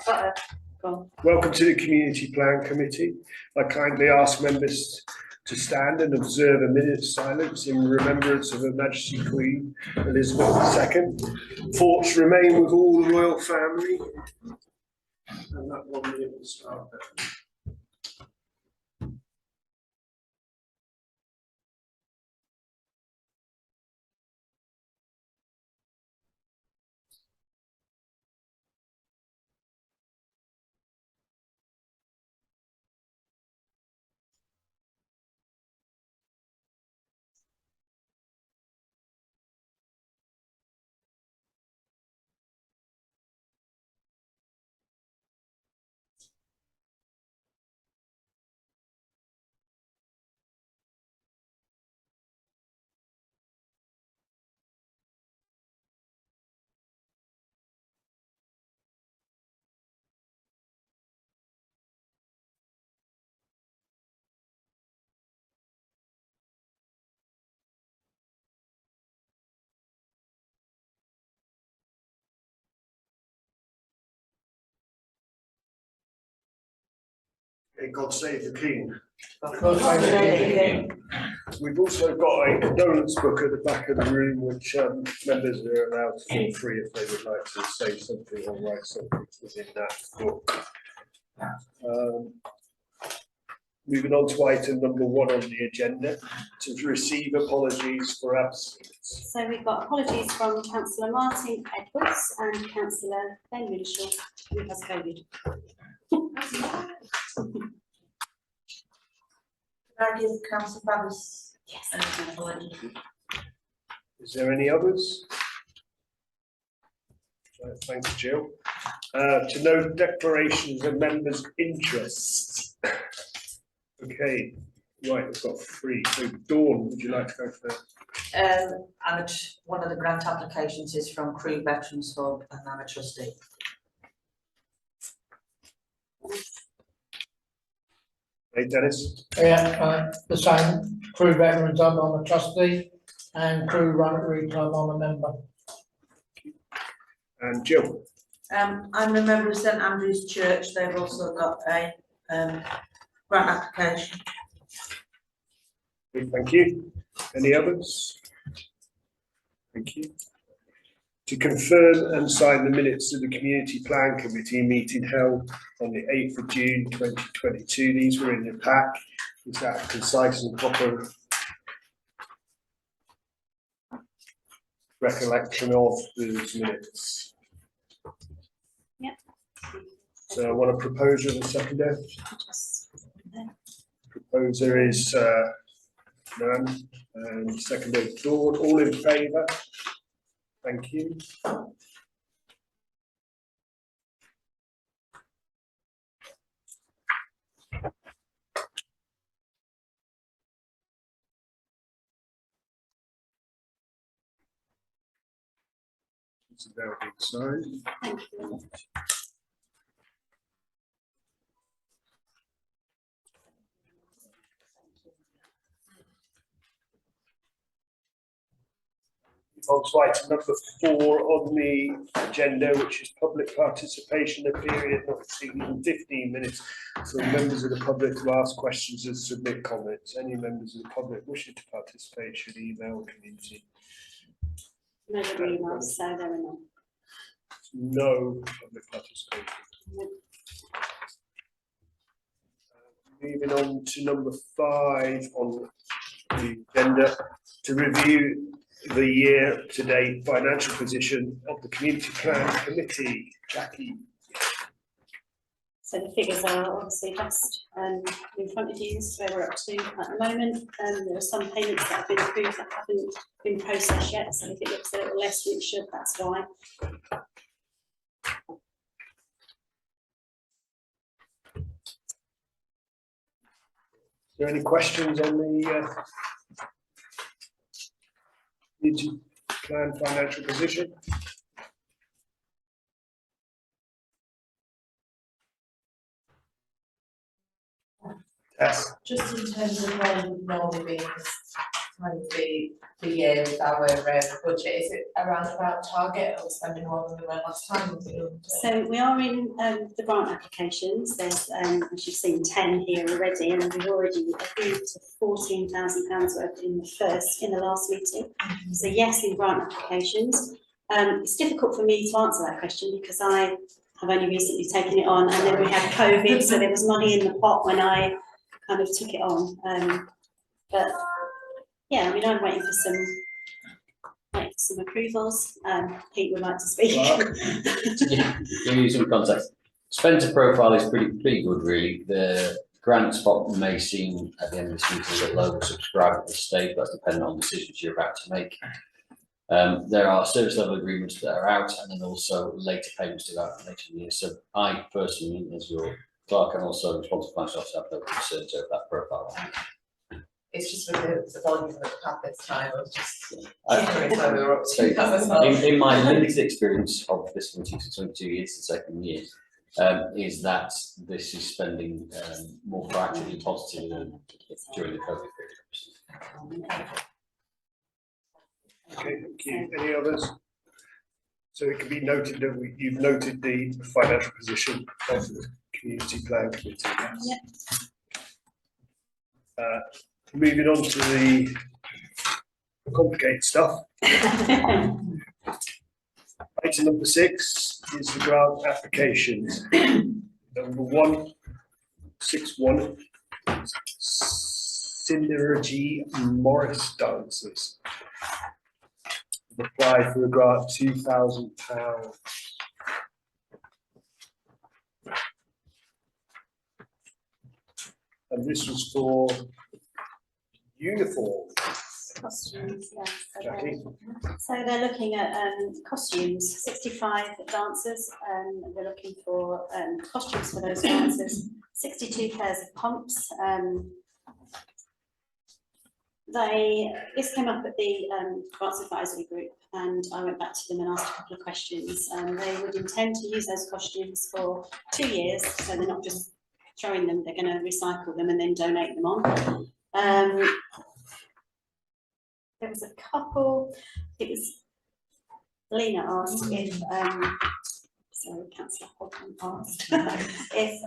Welcome to the Community Plan Committee. I kindly ask members to stand and observe a minute's silence in remembrance of Her Majesty Queen Elizabeth II. Thoughts remain with all the royal family. And that 1 minute will start there. God save the King. We've also got a condolence book at the back of the room, which members are allowed to feel free if they would like to say something or write something within that book. Moving on to item number 1 on the agenda, to receive apologies for absence. So we've got apologies from Councillor Martin Edwards and Councillor Ben Minshaw, who has COVID. I give Councillor Babis Yes. an apology. Is there any others? Thanks, Jill. To note declarations of members' interests. Okay, right, we've got 3. So Dawn, would you like to go first? And one of the grant applications is from Crewe Veterans Hub, and I'm a trustee. Hey, Dennis. Yeah, the same. Crewe Veterans Hub, I'm a trustee, and Crewe Rotary Club, I'm a member. And Jill. I'm a member of St Andrew's Church. They've also got a grant application. Thank you. Any others? Thank you. To confirm and sign the minutes of the Community Plan Committee meeting held on the 8th of June 2022. These were in the pack. Is that a concise and proper recollection of those minutes? Yep. So I want a proposer and a seconder. Proposer is Nan, and seconder Dawn. All in favour? Thank you. This is now being signed. Thank you. On to item number 4 on the agenda, which is public participation, a period not exceeding 15 minutes for members of the public to ask questions and submit comments. Any members of the public wishing to participate should email community. No emails, so there are none. No public participation. Moving on to number 5 on the agenda, to review the year-to-date financial position of the Community Plan Committee. Jackie. So the figures are obviously just in front of you, so we're up to at the moment. There are some payments that have been approved that haven't been processed yet, so if it looks a little less than it should, that's why. Is there any questions on the Community Plan financial position? Yes. Just in terms of where we would normally be kind of the year with our budget, is it around about target or spending more than we were last time? So we are in the grant applications. There's, as you've seen, 10 here already, and we've already agreed to £14,000 worth in the last meeting. So yes, in grant applications. It's difficult for me to answer that question because I have only recently taken it on, and then we had COVID, so there was money in the pot when I kind of took it on. But yeah, I mean, I'm waiting for some approvals. Pete would like to speak. Give you some context. Spender profile is pretty good, really. The grant spot may seem at the end of this meeting a little oversubscribed at this stage, but that's dependent on decisions you're about to make. There are service level agreements that are out, and then also later payments due out later in the year. So I personally, as your clerk and also responsible financial officer, have no concerns over that profile. It's just with the volume that we've had this time, I was just curious where we were up to. That was all. In my limited experience of this committee for 22 years, the second year, is that this is spending more proactively positively than during the COVID period. Okay, thank you. Any others? So it can be noted that you've noted the financial position of the community plan committee. Moving on to the complicated stuff. Item number 6 is the grant applications. Number 161, Synergy Morris Dancers. Apply for a grant £2,000. And this was for uniform. Costumes, yes. Jackie? So they're looking at costumes, 65 dancers. They're looking for costumes for those dancers, 62 pairs of pumps. This came up at the grants advisory group, and I went back to them and asked a couple of questions. They would intend to use those costumes for 2 years, so they're not just throwing them, they're going to recycle them and then donate them on. There was a couple, it was Lena asked if, sorry, Councillor Hodgman asked if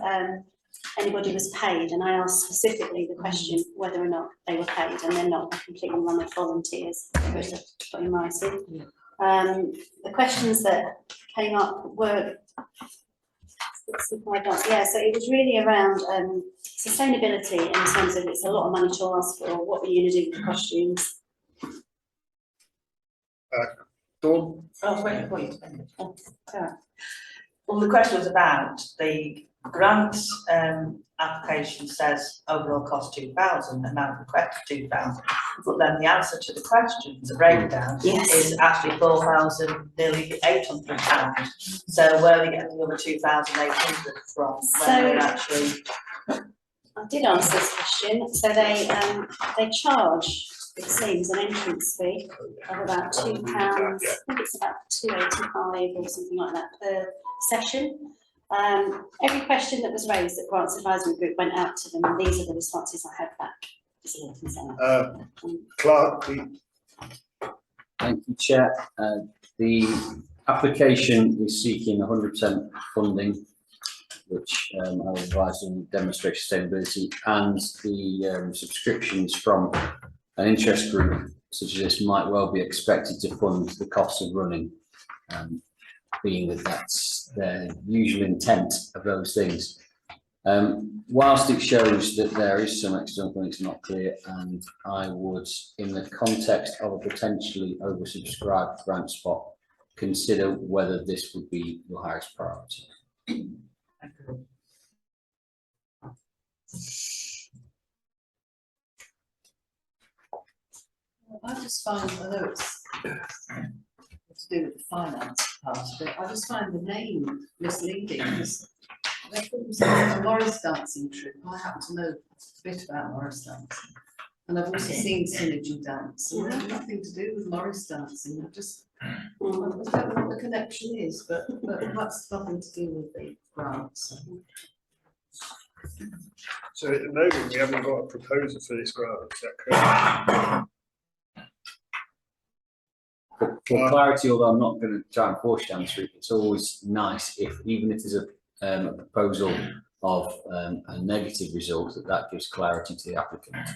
anybody was paid, and I asked specifically the question whether or not they were paid, and they're not, completely run of volunteers, which I put in writing. The questions that came up were, yeah, so it was really around sustainability in terms of it's a lot of money to ask for, what are you going to do with the costumes? Dawn? I was waiting for you to finish. Oh, sorry. Well, the question was about the grant application says overall cost 2,000, amount request 2,000, but then the answer to the questions, the breakdown, is actually 4,000, nearly 800 pounds. So where are they getting the other 2,800 from? When actually, I did answer this question. So they charge, it seems, an entrance fee of about £2. I think it's about £2.85 or something like that per session. Every question that was raised at Grants Advisory Group went out to them, and these are the responses I have back. Clark? Thank you, Chair. The application is seeking 100% funding, which I will advise on demonstrate sustainability, and the subscriptions from an interest group such as this might well be expected to fund the costs of running, being that that's the usual intent of those things. Whilst it shows that there is some external funding, it's not clear, and I would, in the context of a potentially oversubscribed grant spot, consider whether this would be your highest priority. I just find, I know it's to do with the finance part of it, I just find the name misleading, because they call themselves a Morris dancing troupe. I happen to know a bit about Morris dancing, and I've also seen Synergy dance, and they have nothing to do with Morris dancing. I just I don't know what the connection is, but that's nothing to do with the grants. So at the moment we haven't got a proposal for this grant, is that correct? For clarity, although I'm not going to try and force you answer it, it's always nice if, even if there's a proposal of a negative result, that gives clarity to the applicant.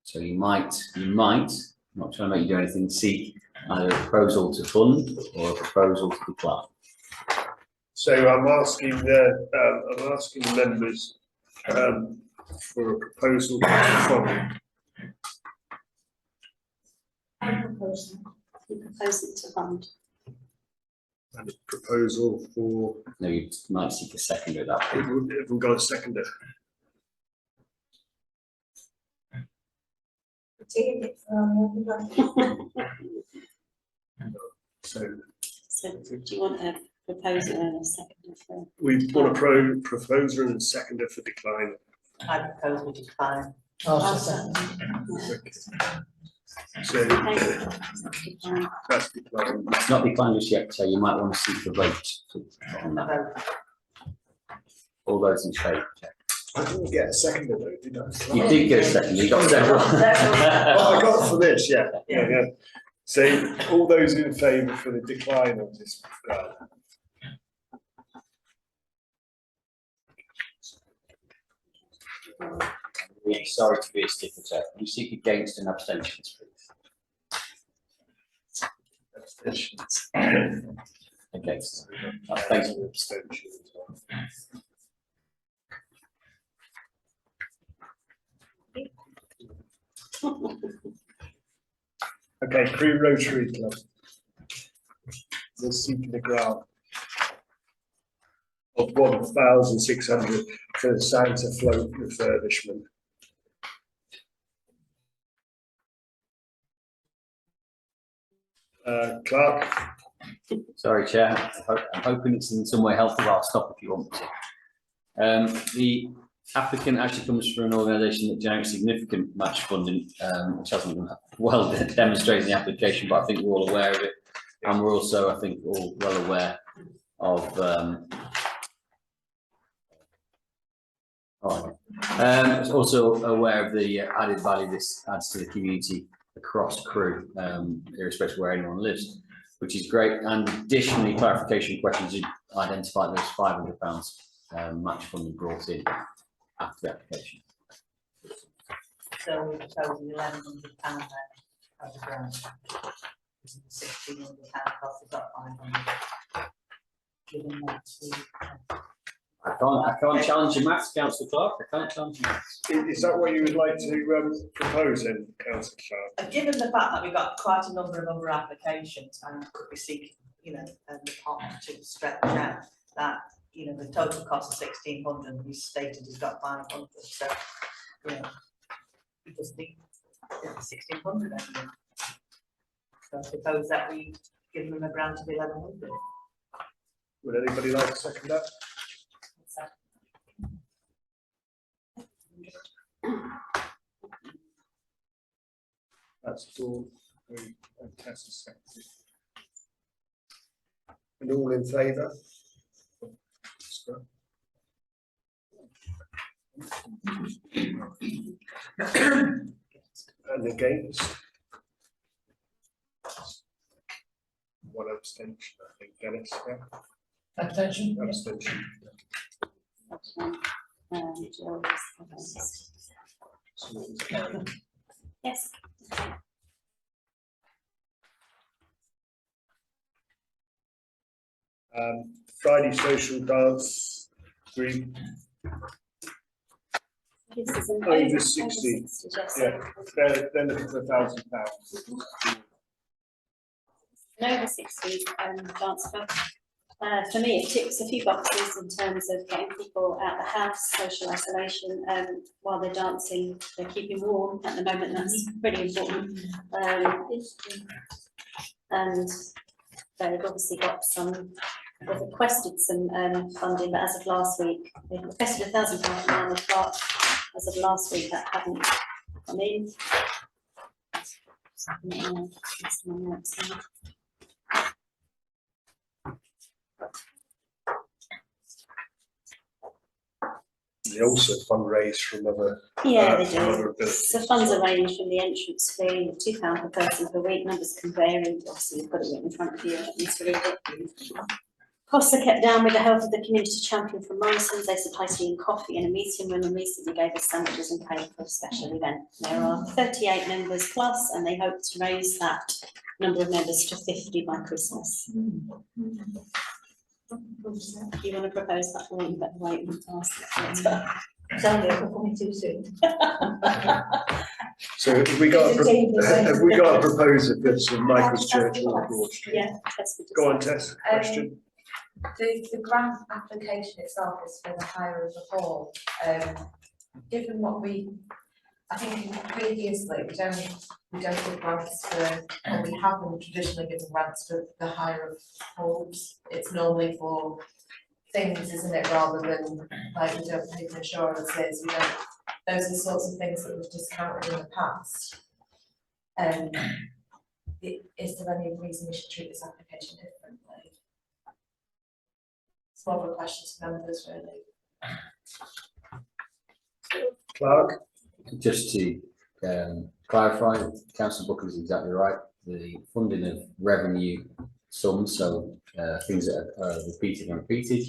So you might, I'm not trying to make you do anything, seek either a proposal to fund or a proposal to decline. So I'm asking the members for a proposal to fund. You propose it to fund. And a proposal for, No, you might seek a seconder at that point. if we've got a seconder. So So do you want a proposal and a second for? we want a proposer and a seconder for decline. I propose we decline. I'll second. So Decline. that's decline. It's not declined just yet, so you might want to seek a vote on that. Vote. All those in favour? I didn't get a seconder though, did I? You did get a second, you got several. Oh, I got for this, yeah. So all those in favour for the decline of this. Really sorry to be a sticker, sir. You seek against and abstentions, please. Abstentions. Against. Thank you. Abstention as well. Okay, Crewe Rotary Club. They're seeking a grant of 1,600 for the Santa float refurbishment. Clark, Sorry, Chair. I'm hoping it's in some way helpful. I'll stop if you want me to. The applicant actually comes from an organisation that generates significant match funding, which hasn't been well demonstrated in the application, but I think we're all aware of it. And we're also, I think, all well aware of also aware of the added value this adds to the community across Crewe, irrespective of where anyone lives, which is great. And additionally, clarification questions did identify those £500 match funding brought in after the application. So we propose £1,100 there as a grant. £1,600 cost, we've got 500. Given that I can't challenge your maths, Councillor Clark. I can't challenge your maths. is that what you would like to propose then, Councillor Clark? given the fact that we've got quite a number of other applications and could be seeking, the pot to stretch out, that, the total cost of 1,600, we stated he's got 500, so, we just need 1,600 anyway. So I suppose that we give them a grant of 1,100. Would anybody like to second that? That's all. Fantastic. Seconded. And all in favour? And against? One abstention, I think, Dennis, yeah? Attention. Abstention. That's one. Yes. Friday social dance group, This is an over 60, yes. yeah, they're looking for £1,000. An over 60s dance club. For me, it ticks a few boxes in terms of getting people out of the house, social isolation, while they're dancing, they're keeping warm at the moment, that's pretty important. And they've obviously got they've requested some funding, but as of last week, they've requested £1,000 now, they've got, as of last week, that hadn't come in. they also fundraise from other. Yeah, they from other do. abilities So as funds well. are ranged from the entrance fee, £2 per person per week, numbers can vary, obviously you've got it in front of you, I need to read it. Costs are kept down with the help of the community champion from Morrison's, they supply tea and coffee in a meeting room and recently gave us sandwiches and cake for a special event. There are 38 members plus and they hope to raise that number of members to 50 by Christmas. Do you want to propose that or you better wait and ask? Tell me, I'm coming too soon. So have we got, have we got a proposer for St Michael's Church or Broad Street? Yeah, that's good. Go on, Tess, question. The grant application itself is for the hire of the hall. Given what I think previously, we don't give grants for, or we haven't traditionally given grants for the hire of halls. It's normally for things, isn't it, rather than, like, we don't pay for insurances, we don't, those are the sorts of things that we've discounted in the past. Is there any reason we should treat this application differently? It's more of a question to members, really. Clark? Just to clarify, Councillor Booker is exactly right. The funding of revenue sums, so things that are repeated and repeated,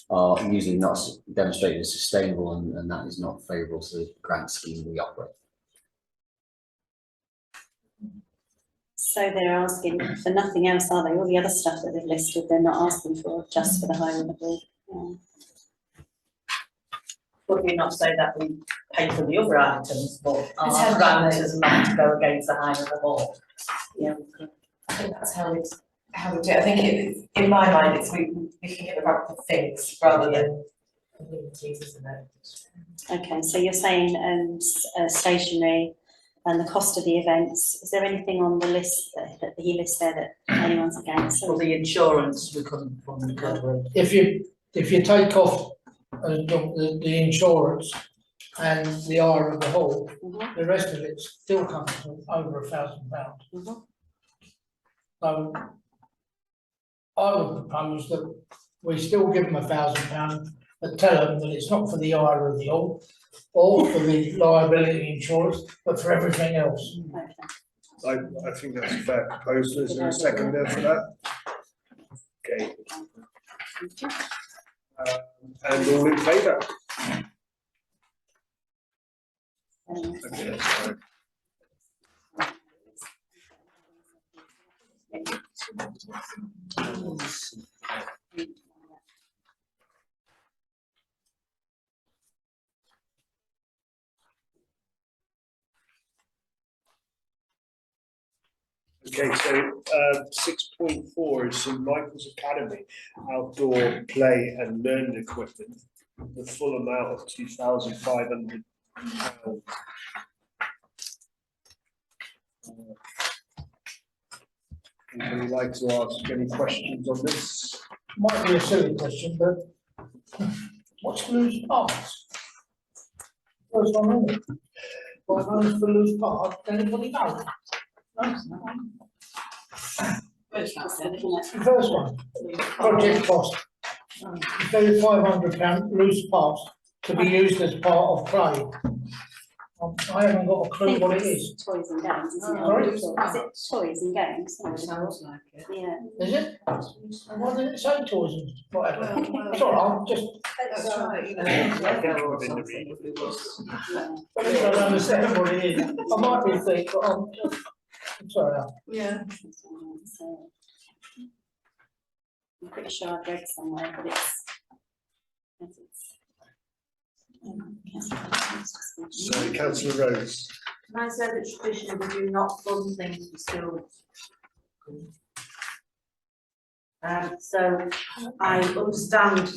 are usually not demonstrated as sustainable, and that is not favourable to the grant scheme we operate. So they're asking for nothing else, are they? All the other stuff that they've listed, they're not asking for, just for the hire of the hall. Yeah. Would we not say that we pay for the other items, but our Potentially. grant is not to go against the hire of the hall? Yeah. I think that's how we do it. I think in my mind, it's we can get about the things rather than amenities, isn't it? Okay, so you're saying stationery and the cost of the events. Is there anything on the list that he lists there that anyone's against? For the insurance, we couldn't fund cover it. If you take off the insurance and the hire of the hall, Mhm. the rest of it still comes to over £1,000. Mhm. So I would propose that we still give them £1,000, but tell them that it's not for the hire of the hall or for the liability insurance, but for everything else. Okay. I think that's a fair proposal. Is there a seconder for that? Okay. And all in favour? Okay, that's fine. Okay, so 6.4 is St Michael's Academy outdoor play and learning equipment. The full amount of £2,500. Anybody like to ask any questions on this? Might be a silly question, but what's Lewes Parks? First one, isn't it? What runs for Lewes Park? Anybody know? No? Just looking at- The first one, project cost. You pay £500 Lewes Parks to be used as part of play. I haven't got a I clue think what it it's is. toys and games, isn't it? Sorry? Is it toys and games? Sounds like it. Yeah. Is it? Why did it say toys and whatever? Well, It's all right, I'm just, that's right, you know. Yeah. I don't understand what it is. I might be thinking, but I'm sorry. Yeah. So, I'm pretty sure I've read somewhere, but it's. So councillor Rose. Can I say that traditionally we do not fund things for schools? So I understand,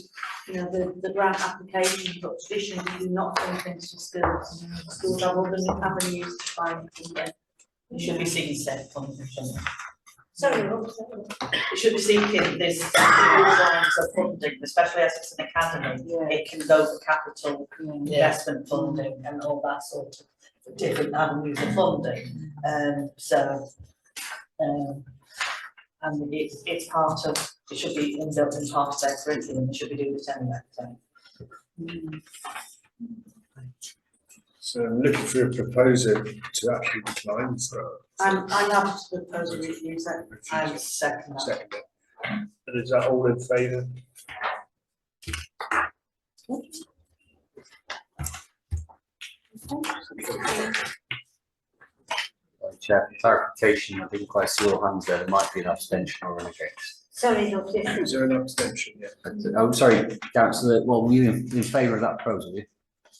you know, the grant application, but traditionally we do not fund things for schools. Schools have other avenues to find funding. It should be seeking set funding. Sorry, it should be seeking this lines of funding, especially as it's an academy. It can go for capital investment funding and all that sort of different avenues of funding. And it's part of, it should be inbuilt in part of their curriculum, they should be doing it anyway, so. So I'm looking for a proposer to actually decline this grant. I'm happy to propose a refuse that. I would second that. Second it. And is that all in favour? Chair, for clarification, I didn't quite see your hands there. There might be an abstention or an against. Sorry, not Is there an abstention? Yeah. Oh, sorry, councillor, well, were you in favour of that proposal, were you?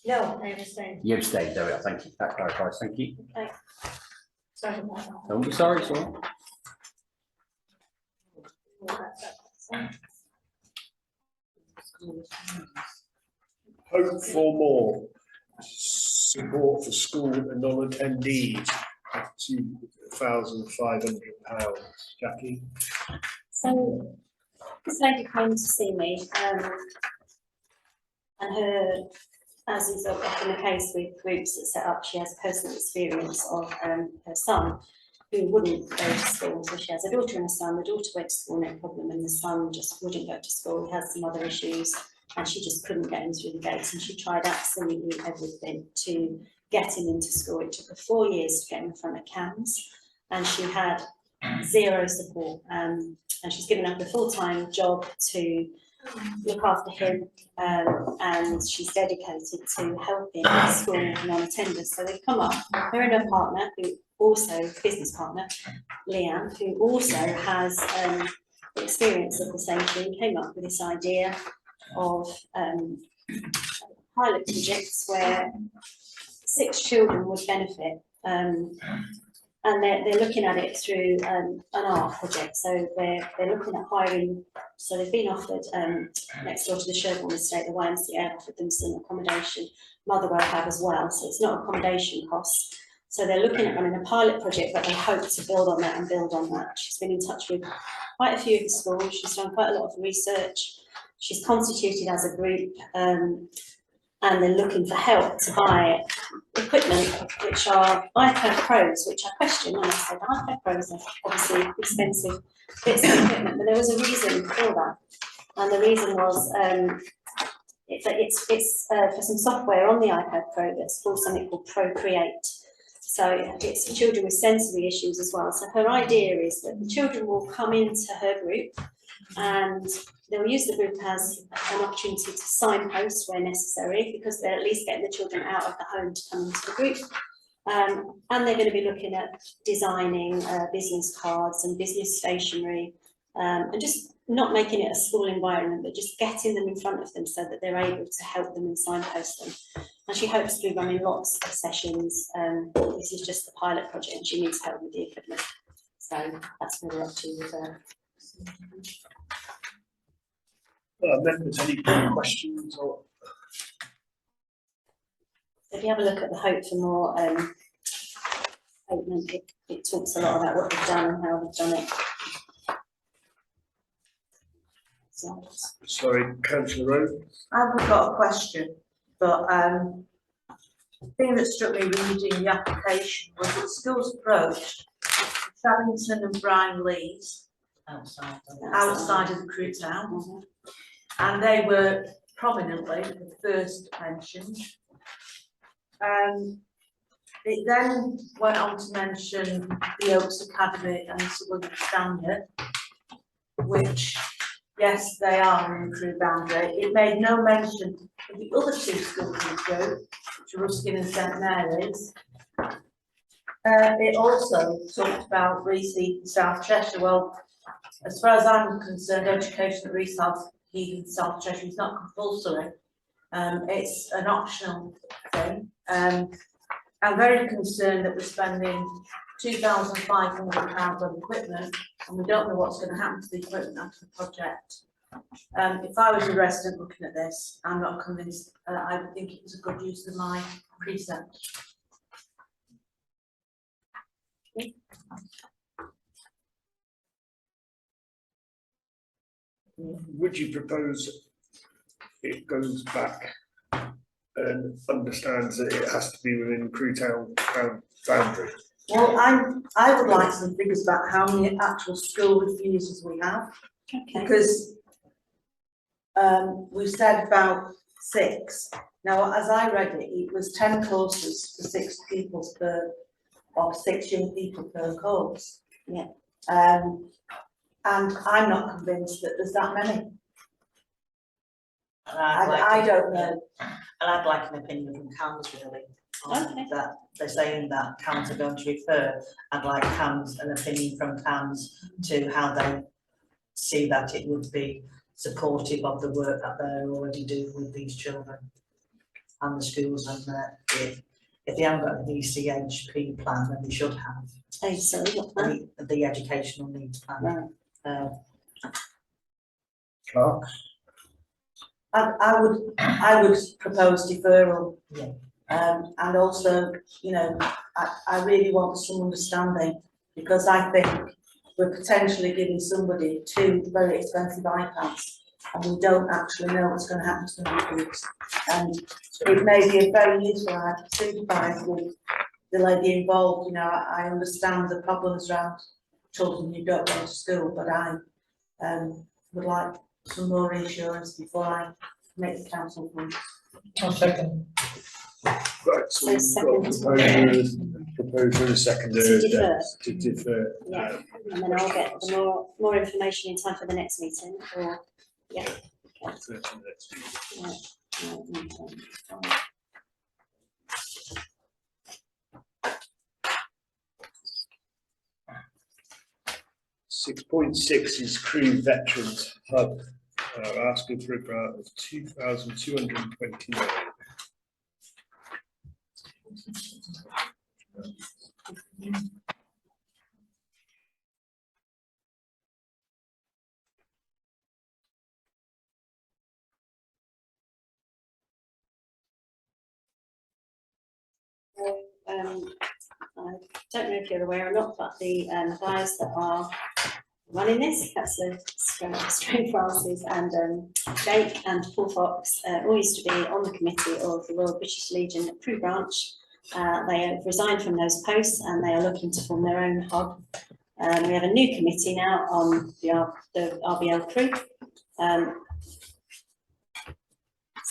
No, I understand. You abstained, there we are, thank you, that clarifies, thank you. Sorry about that. Don't be sorry, it's all right. Hope for more. Support for school and non-attendees of £2,500. Jackie? So this lady came to see me, and her, as is often the case with groups that set up, she has personal experience of her son who wouldn't go to school. So she has a daughter and a son. The daughter went to school, no problem, and the son just wouldn't go to school. He has some other issues, and she just couldn't get him through the gates. And she tried absolutely everything to get him into school. It took her 4 years to get him in front of CAMS, and she had zero support. And she's given up a full-time job to look after him, and she's dedicated to helping school non-attenders. So they've come up, her and her partner, who also, business partner, Leanne, who also has experience of the same thing, came up with this idea of pilot projects where 6 children would benefit. And they're looking at it through an art project. So they're looking at hiring, so they've been offered next door to the Sherborne estate, the YMCA offered them some accommodation, Motherwell have as well, so it's not accommodation costs. So they're looking at running a pilot project, but they hope to build on that and build on that. She's been in touch with quite a few of the schools, she's done quite a lot of research, she's constituted as a group, and they're looking for help to buy equipment, which are iPad Pros, which I question, and I said iPad Pros are obviously expensive bits of equipment, but there was a reason for that. And the reason was it's for some software on the iPad Pro that's called something called Procreate. So it's for children with sensory issues as well. So her idea is that the children will come into her group and they'll use the group as an opportunity to signpost where necessary, because they're at least getting the children out of the home to come into the group. And they're going to be looking at designing business cards and business stationery, and just not making it a school environment, but just getting them in front of them so that they're able to help them and signpost them. And she hopes to be running lots of sessions. This is just the pilot project and she needs help with the equipment. So that's where we're up to with her. Members, any questions or? If you have a look at the Hope for More statement, it talks a lot about what they've done and how they've done it. So, Sorry, councillor Rowe? I've got a question, but the thing that struck me reading the application was that schools approached Savington and Brian Lees outside of the Crewe town, and they were prominently the first mentioned. It then went on to mention the Oaks Academy and St William Standard, which, yes, they are in the Crewe boundary. It made no mention of the other 2 schools in Crewe, which are Ruskin and St Mary's. It also talked about Reese Heath and South Cheshire. Well, as far as I'm concerned, education at Reese Heath and South Cheshire is not compulsory. It's an optional thing. I'm very concerned that we're spending £2,500 on equipment and we don't know what's going to happen to the equipment after the project. If I was a resident looking at this, I'm not convinced. I would think it was a good use of my precept. Would you propose it goes back and understands that it has to be within Crewe town boundary? Well, I would like some figures about how many actual school refusals we have, okay. because we've said about 6. Now, as I read it, it was 10 courses for 6 pupils per, or 6 young people per course. Yeah. And I'm not convinced that there's that many. And I'd like, I don't know. and I'd like an opinion from CAMS really. On Okay. that, they're saying that CAMS are going to refer, I'd like an opinion from CAMS to how they see that it would be supportive of the work that they're already doing with these children and the schools, and if they haven't got an ECHP plan, then they should have Oh, sorry, what plan? the educational needs plan. Right. Clark? I would propose deferral. Yeah. And also, you know, I really want some understanding, because I think we're potentially giving somebody 2 very expensive iPads and we don't actually know what's going to happen to the kids. And it may be a very useful, I sympathise with the lady involved, you know, I understand the problems around children who don't go to school, but I would like some more reassurance before I make the council vote. I'll second. Right, so we've got a proposer and a seconder To defer. to defer. Yeah, and then I'll get the more information in time for the next meeting, or, yeah. Okay. 30 minutes. Right, right, okay. 6.6 is Crewe Veterans Hub, asking for a grant of 2,229. I don't know if you're aware or not, but the guys that are running this, that's the Strain Francis and Jake and Paul Fox, all used to be on the committee of the Royal British Legion at Crewe branch. They have resigned from those posts and they are looking to form their own hub. We have a new committee now on the RBL Crewe.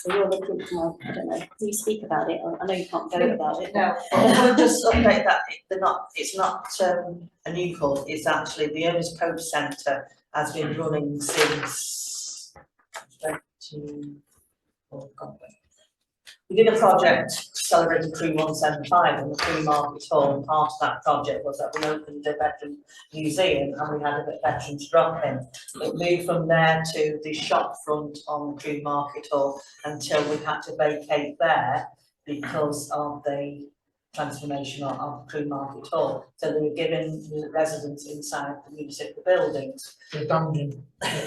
So you're looking for, I don't know, can you speak about it? I know you can't vote about it. No, we'll just update that, it's not a new call, it's actually the Ernest Pope Centre has been running since we did a project celebrating Crewe 175 in the Crewe Market Hall, and part of that project was that we opened a veteran museum and we had a veterans drop in. It moved from there to the shop front on Crewe Market Hall until we had to vacate there because of the transformation of Crewe Market Hall. So they were giving the residents inside the municipal buildings. The dungeon.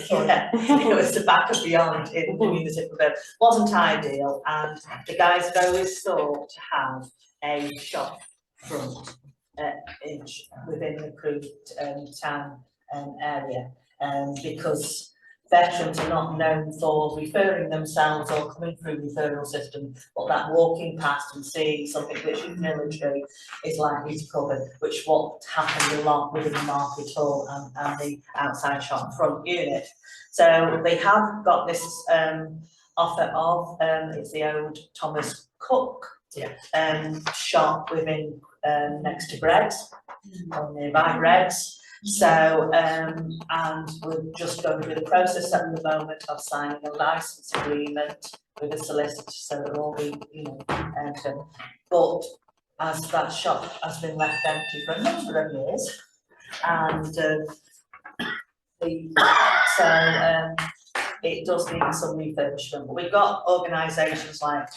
Sorry. Yeah, it was the back of beyond in the municipal building. Wasn't ideal, and the guys have always thought to have a shop front within the Crewe town area, because veterans are not known for referring themselves or coming through referral system, but that walking past and seeing something which is military is likely to cover, which what happened a lot within the Market Hall and the outside shop front unit. So they have got this offer of, it's the old Thomas Cook shop within next to Bread's, or nearby Bread's. So, and we're just going through the process at the moment of signing a license agreement with a solicitor, so it'll all be, you know, but as that shop has been left empty for a number of years, and it does need some refurbishment. But we've got organisations like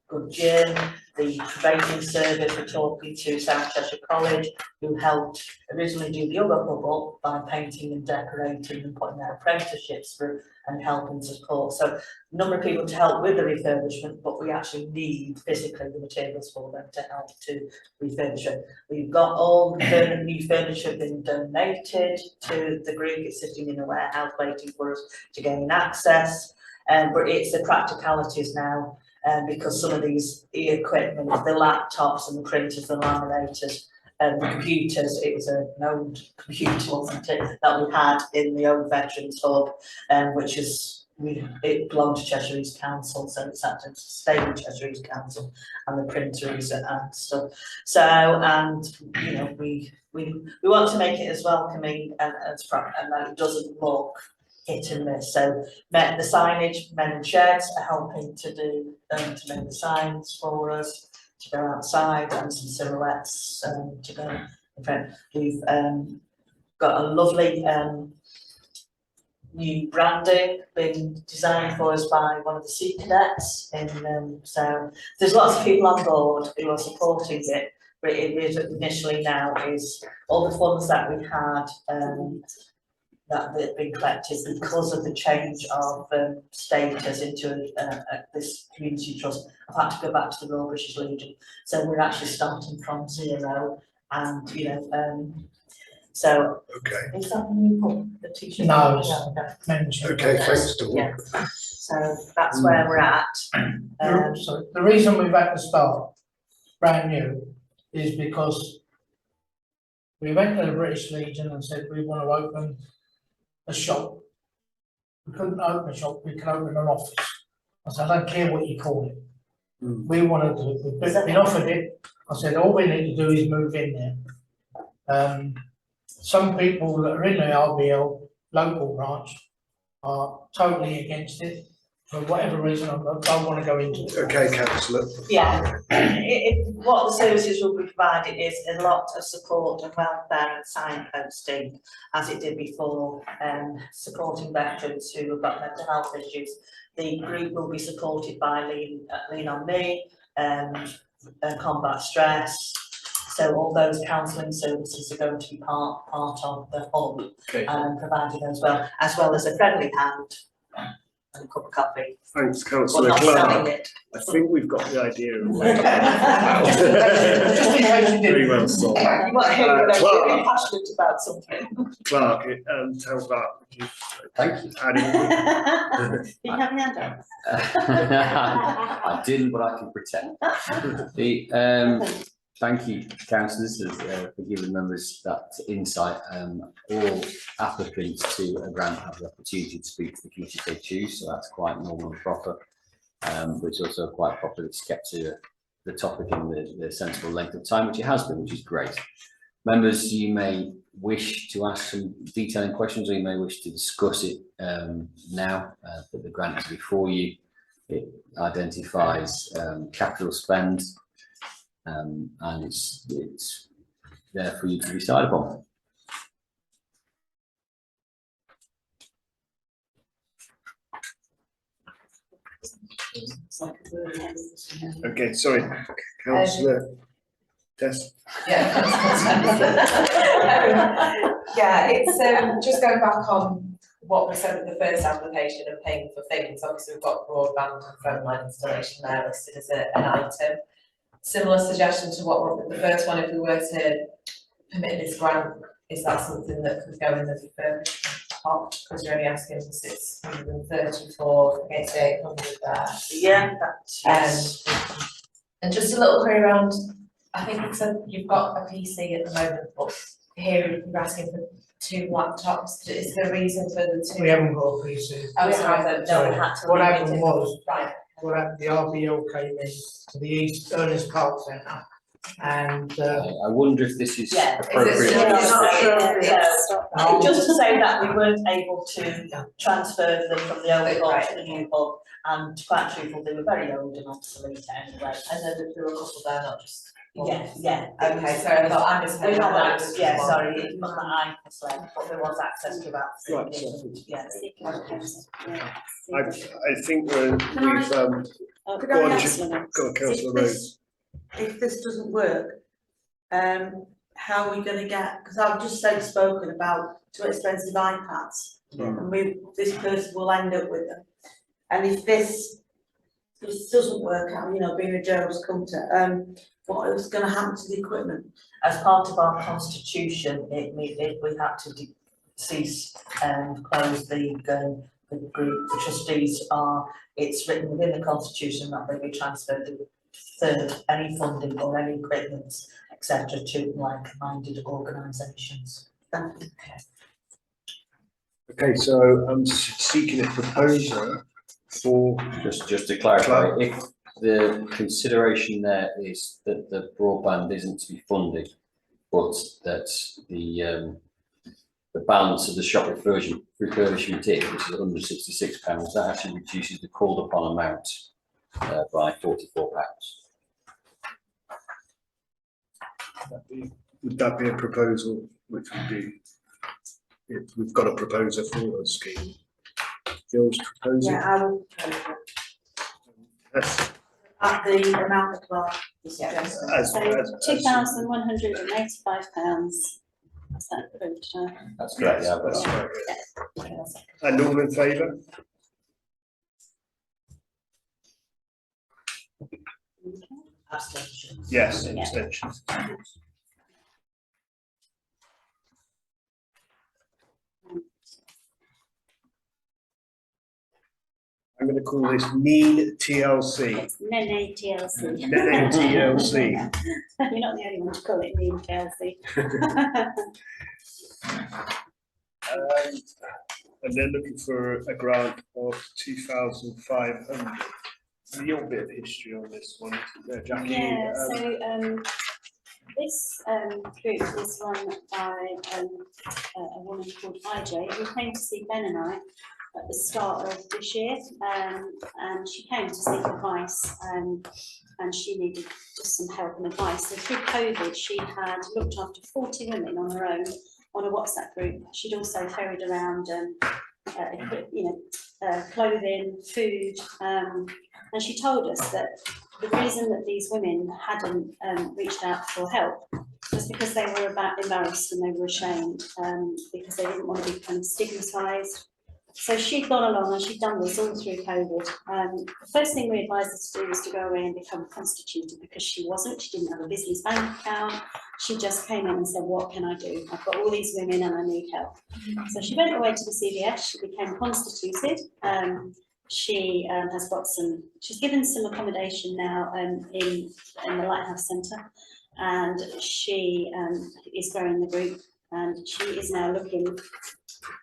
Good Gym, the probation service, we're talking to South Cheshire College, who helped originally do the other bubble by painting and decorating and putting their apprenticeships through and helping support. So a number of people to help with the refurbishment, but we actually need physically the materials for them to help to refurbish it. We've got all the new furniture been donated to the group. It's sitting in a warehouse waiting for us to gain access. But it's the practicalities now, because some of these equipment, the laptops and the printers and laminators, the computers, it was an old computer, wasn't it, that we had in the old Veterans Hub, which is, it belonged to Cheshire East Council, so it's had to stay with Cheshire East Council, and the printers and stuff. So, and, you know, we want to make it as welcoming and that it doesn't look hit and miss. So the signage, Men and Sheds are helping to do, to make the signs for us, to go outside, and some silhouettes to go in front. We've got a lovely new branding been designed for us by one of the Sea Cadets, so there's lots of people on board who are supporting it, but it is initially now is all the funds that we had that have been collected because of the change of status into this community trust. I've had to go back to the Royal British Legion, so we're actually starting from zero, and you know, so Okay, is that the new book, the teacher? No, it's Yeah, mentioned. okay, thanks, Dawn. yeah. So that's where we're at. So the reason we've had to start brand new is because we went to the British Legion and said we want to open a shop. We couldn't open a shop, we can open an office. I said, I don't care what you call it. We want to do it, we've been offered it. I said, all we need to do is move in there. Some people that are in the RBL local branch are totally against it. For whatever reason, I don't want to go into it. Okay, councillor. Yeah, what the services will be provided is a lot of support and welfare and signposting, as it did before, supporting veterans who have got mental health issues. The group will be supported by Lean On Me, combat stress. So all those counselling services are going to be part of the hub, Okay. provided as well as a friendly hand and a cup of coffee. Thanks, Well, councillor not selling Clark. it. I think we've got the idea of Just in case you Very didn't. well sold. You might hear Clark. really passionate about something. Clark, town clerk, would you Thank you. add in? You have your hand up. I didn't, but I can pretend. Thank you, councillors, for giving members that insight. All applicants to a grant have the opportunity to speak to the committee if they choose, so that's quite normal and proper. But it's also quite proper that it's kept to the topic in the sensible length of time, which it has been, which is great. Members, you may wish to ask some detailing questions, or you may wish to discuss it now, but the grant is before you. It identifies capital spend, and it's there for you to decide upon. Okay, sorry, councillor Tess. Yeah. Yeah, it's just going back on what we said with the first application of paying for things. Obviously, we've got broadband and phone line installation there listed as an item. Similar suggestion to what the first one, if we were to permit this grant, is that something that could go in the refurbishment pot? Because you're only asking for 634 against 800 there. Yeah, that's And just a little query around, I think it said you've got a PC at the moment, but here you're asking for 2 laptops. Is there a reason for the 2? We haven't got a PC. Oh, We sorry, haven't, no, no, we had to What leave it happened in. was, right. the RBL came in to the East Ernest Park Centre, and I wonder if this is Yeah, appropriate. is it Yeah, still- so, just to say that we weren't able to transfer them from the old hub to the new hub, and quite truthful, they were very old and obsolete anyway. And then there were a couple there, not just one. Yeah. Okay, sorry, I thought I We misheard. had that. access, yeah, sorry, it was that I misled, but there was access to that. Right, Yeah. I think we've, Could go I on, ask, go on, councillor if Rose. this doesn't work, how are we gonna get, because I've just spoken about 2 expensive iPads, and this person will end up with them. And if this doesn't work out, you know, being a Gerald's come to, what is gonna happen to the equipment? As part of our constitution, we had to cease and close the group. The trustees it's written within the constitution that they be transferred any funding or any equipment etc. to like-minded organisations. Okay, so I'm seeking a proposer for, Just to clarify, if the consideration there is that the broadband isn't to be funded, but that the balance of the shop refurbishment in, which is £166, that actually reduces the called upon amount by £44. would that be a proposal which would be, if we've got a proposer for a scheme? Jill's proposal? Yeah, I will propose it. Yes, At the amount of our as- So as- £2,185. Is that approved? That's correct, yeah. That's But right. And all in favour? Abstention. Yes, Yeah. abstentions. I'm going to call this Neen TLC. It's Nene TLC. Nene TLC. You're not the only one to call it Nene TLC. And they're looking for a grant of 2,500. A little bit of history on this one, isn't there, Jackie? Yeah, so this group is run by a woman called IJ, who came to see Ben and I at the start of this year, and she came to seek advice, and she needed just some help and advice. So through COVID, she had looked after 40 women on her own on a WhatsApp group. She'd also ferried around, clothing, food, and she told us that the reason that these women hadn't reached out for help was because they were embarrassed and they were ashamed, because they didn't want to be kind of stigmatised. So she'd gone along and she'd done this all through COVID. The first thing we advised her to do was to go away and become constituted, because she wasn't. She didn't have a business bank account. She just came in and said, what can I do? I've got all these women and I need help. So she went away to the CVS, she became constituted. She has got she's given some accommodation now in the Lighthouse Centre, and she is growing the group, and she is now looking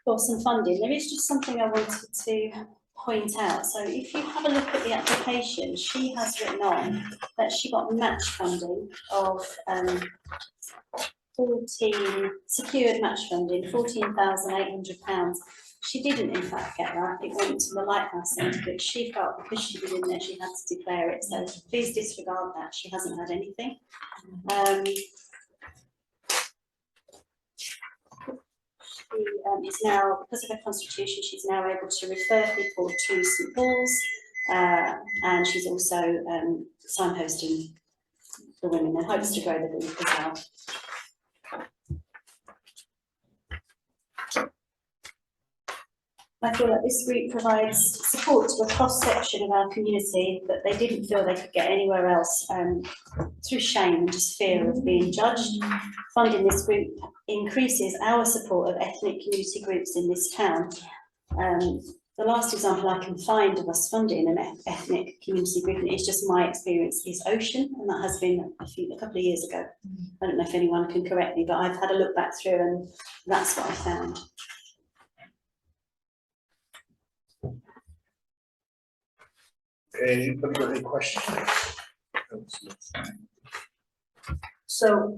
for some funding. There is just something I wanted to point out. So if you have a look at the application, she has written on that she got match funding of 14 secured match funding, £14,800. She didn't in fact get that. It went to the Lighthouse Centre, but she felt because she was in there, she had to declare it. So please disregard that. She hasn't had anything. She is now, because of her constitution, she's now able to refer people to St Paul's, and she's also signposting the women and hopes to grow the group as well. I feel that this group provides support to a cross-section of our community that they didn't feel they could get anywhere else, through shame and just fear of being judged. Funding this group increases our support of ethnic community groups in this town. The last example I can find of us funding an ethnic community group, and it's just my experience, is Ocean, and that has been a couple of years ago. I don't know if anyone can correct me, but I've had a look back through and that's what I found. Okay, have you got any questions? So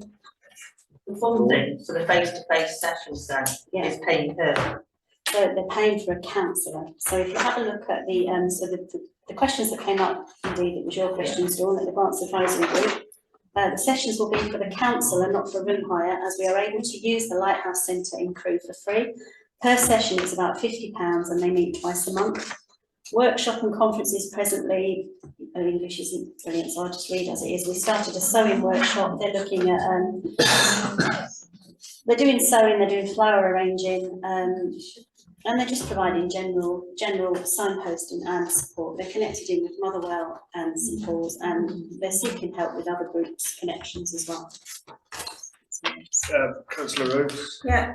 the funding for the face-to-face sessions then is paying her. They're paying for a counsellor. So if you have a look at the the questions that came up, indeed it was your questions, Dawn, at the Grants Advisory Group. The sessions will be for the counsellor, not for room hire, as we are able to use the Lighthouse Centre in Crewe for free. Per session it's about £50 and they meet twice a month. Workshop and conferences presently, English isn't brilliant, so I'll just read as it is. We started a sewing workshop. They're looking at, they're doing sewing, they're doing flower arranging, and they're just providing general signposting and support. They're connected in with Motherwell and St Paul's, and they're seeking help with other groups' connections as well. Councillor Rhodes? Yeah,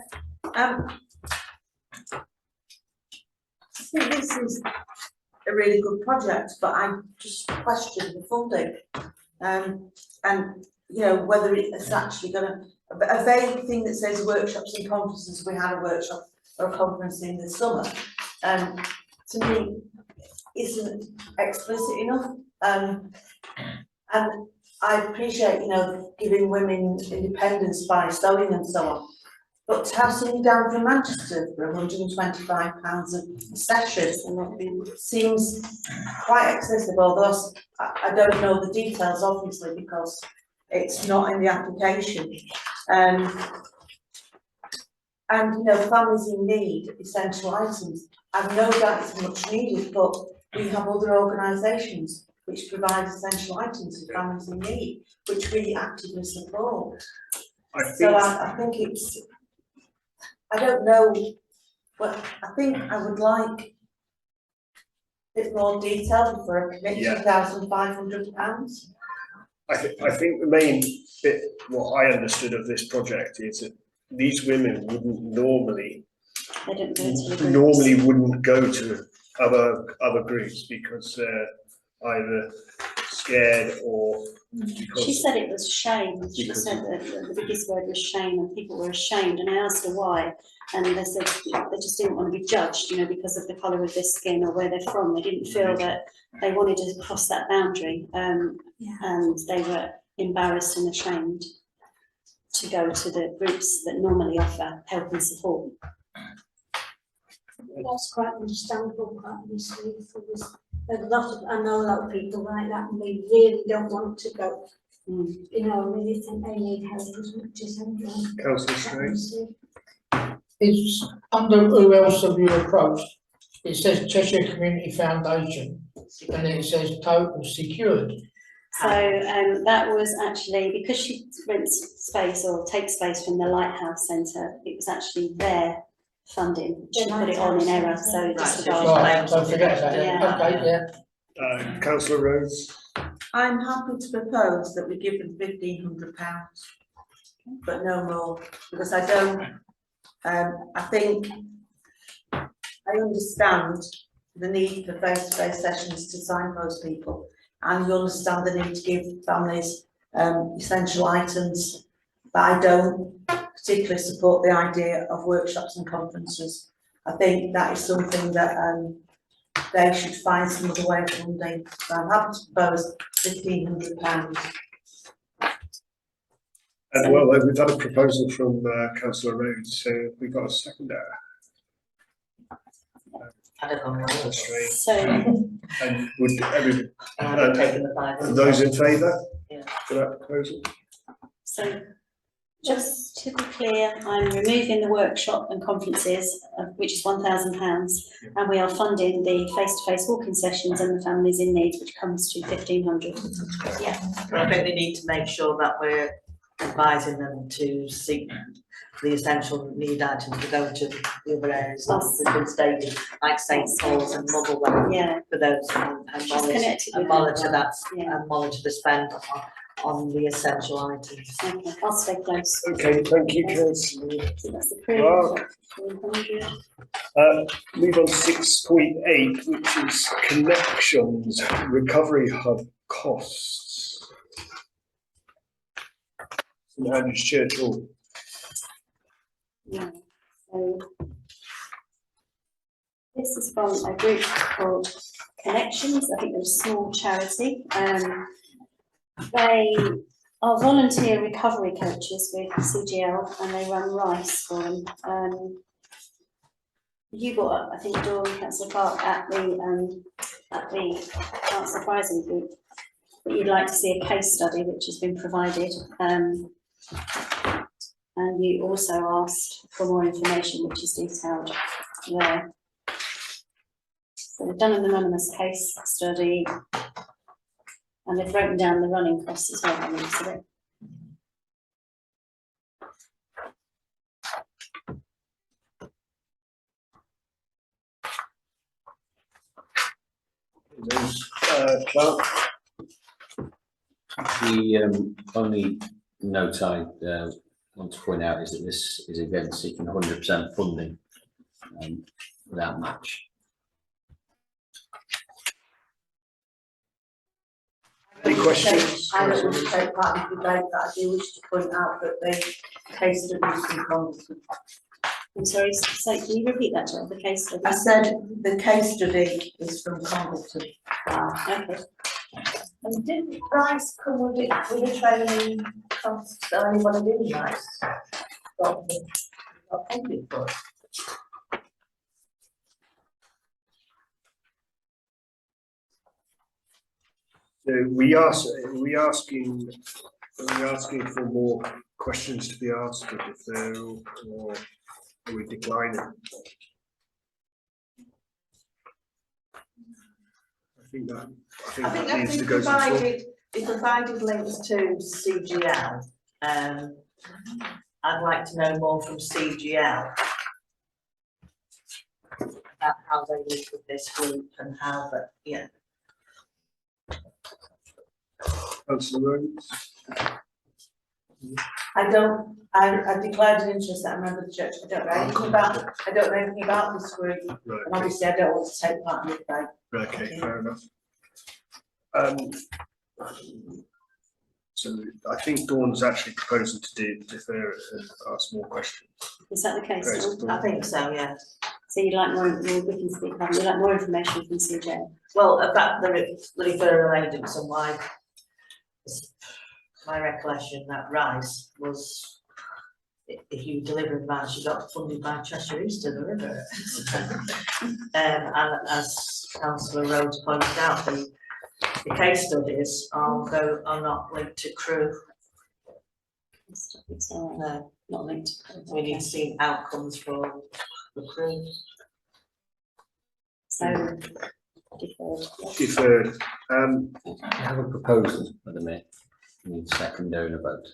I think this is a really good project, but I just question the funding. And you know, whether it's actually gonna, a vague thing that says workshops and conferences, we had a workshop or a conference in the summer, to me, isn't explicit enough. And I appreciate, you know, giving women independence by sewing and so on. But to have somebody down from Manchester for £125 a session seems quite excessive, although I don't know the details obviously because it's not in the application. And you know, families in need, essential items, I've no doubt it's much needed, but we have other organisations which provide essential items for families in need, which we actively support. So I think it's, I don't know, but I think I would like a bit more detail before I commit £2,500. I think the main bit, what I understood of this project is that these women wouldn't normally They don't go to the groups. wouldn't go to other groups because they're either scared or She because said it was shame. She Because- said that the biggest word was shame, and people were ashamed. And I asked her why, and they said they just didn't want to be judged, you know, because of the colour of their skin or where they're from. They didn't feel that they wanted to cross that boundary, and they were embarrassed and ashamed to go to the groups that normally offer help and support. That's quite understandable, quite honestly, for this. There's a lot of, I know a lot of people like that and they really don't want to go. You know, I really think they need help as much as anyone. Councillor Strain. It's under who else have you approached? It says Cheshire Community Foundation and it says total secured. So that was actually, because she rents space or takes space from the Lighthouse Centre, it was actually their funding. She put it on in error, so disregard. Right, don't forget about it. Yeah. Okay, yeah. Councillor Rhodes. I'm happy to propose that we give them £1,500, but no more, because I don't, I think, I understand the need for face-to-face sessions to signpost people, and you understand the need to give families essential items, but I don't particularly support the idea of workshops and conferences. I think that is something that they should find some other way of funding. So I'm happy to propose £1,500. And well, we've had a proposal from Councillor Rhodes, so we've got a seconder. I don't know. Councillor Strain. So And would every, I've taken the 500. those in favour Yeah. for that proposal? So, just to be clear, I'm removing the workshop and conferences, which is £1,000, and we are funding the face-to-face walking sessions and the families in need, which comes to £1,500. Yeah. But I think they need to make sure that we're advising them to seek the essential need items to go to the other areas that have been stated, like St Paul's and Motherwell, Yeah, for those and she's monitor, connected with and monitor them. that, Yeah, and monitor the spend on the essential items. okay, I'll stay close. Okay, thank you, councillor. So that's approved. Move on to 6.8, which is connections, recovery hub costs. St Andrew's Church Hall. Yeah, so this is from a group called Connections. I think they're a small charity. They are volunteer recovery coaches with CGL, and they run RICE for them. You brought up, I think, Dawn, Councillor Clark, at the Arts Uprising group, that you'd like to see a case study which has been provided. And you also asked for more information, which is detailed there. So we've done an anonymous case study, and they've broken down the running costs as well, I think, so Those, Clark. The only note I want to point out is that this is again seeking 100% funding without match. They questions? I don't want to take part in the debate, but I do wish to point out that the case studies from Congleton. I'm sorry, so can you repeat that, Jill, the case study? I said the case study is from Congleton. Okay. And didn't Rice come with it, with a training cost, so anybody doing Rice? Got paid for it. So are we asking for more questions to be asked or deferral, or are we declining? I think that needs to go to the floor. We provided links to CGL. I'd like to know more from CGL about how they live with this group and how that, yeah. Councillor Rhodes? I declared an interest that I'm a member of the church. I don't know anything about this group, and Right, obviously I don't want to take part in the debate. okay, fair enough. So I think Dawn's actually proposing to defer it and ask more questions. Is that the case? Great. Dawn? I think so, yeah. So you'd like more, we can speak, you'd like more information from CJ? Well, about the referral agents and why, my recollection that Rice was, if you deliver advance, you got funded by Cheshire East to deliver it. And as Councillor Rhodes pointed out, the case studies are not linked to crew. No, Not linked. we need to see outcomes for the crew. So, deferred. Deferred. I have a proposal at the minute. We need a second down a vote.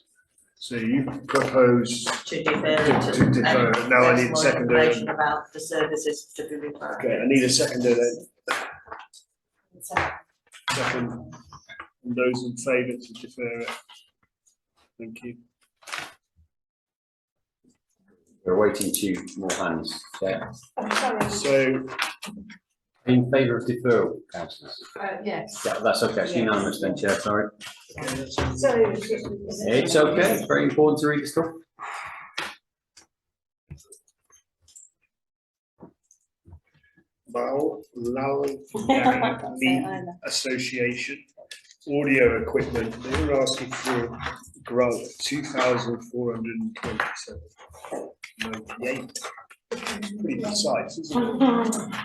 So you propose To defer it to defer it. Now I need a more second. information about the services to be referred. Okay, I need a seconder then. Second. And those in favour to defer it? Thank you. We're waiting 2 more hands. Yeah. I'm sorry. So In favour of deferral, councillors? Yes. Yeah, that's okay. It's unanimous then, Chair. Sorry. Sorry. It's okay. It's very important to read the stuff. Lally Association, audio equipment, they were asking for a grant of 2,427.98. Pretty precise, isn't it?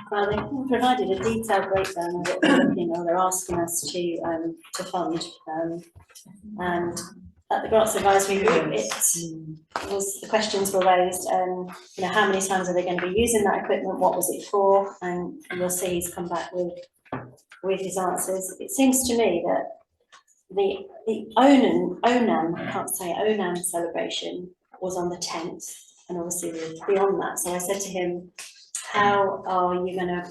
Well, they provided a detailed breakdown of what they're looking, or they're asking us to fund, and at the Grants Advisory Group, the questions were raised, how many times are they going to be using that equipment, what was it for, and you'll see he's come back with his answers. It seems to me that the Onam, I can't say Onam celebration was on the 10th, and obviously we're beyond that. So I said to him, how are you going to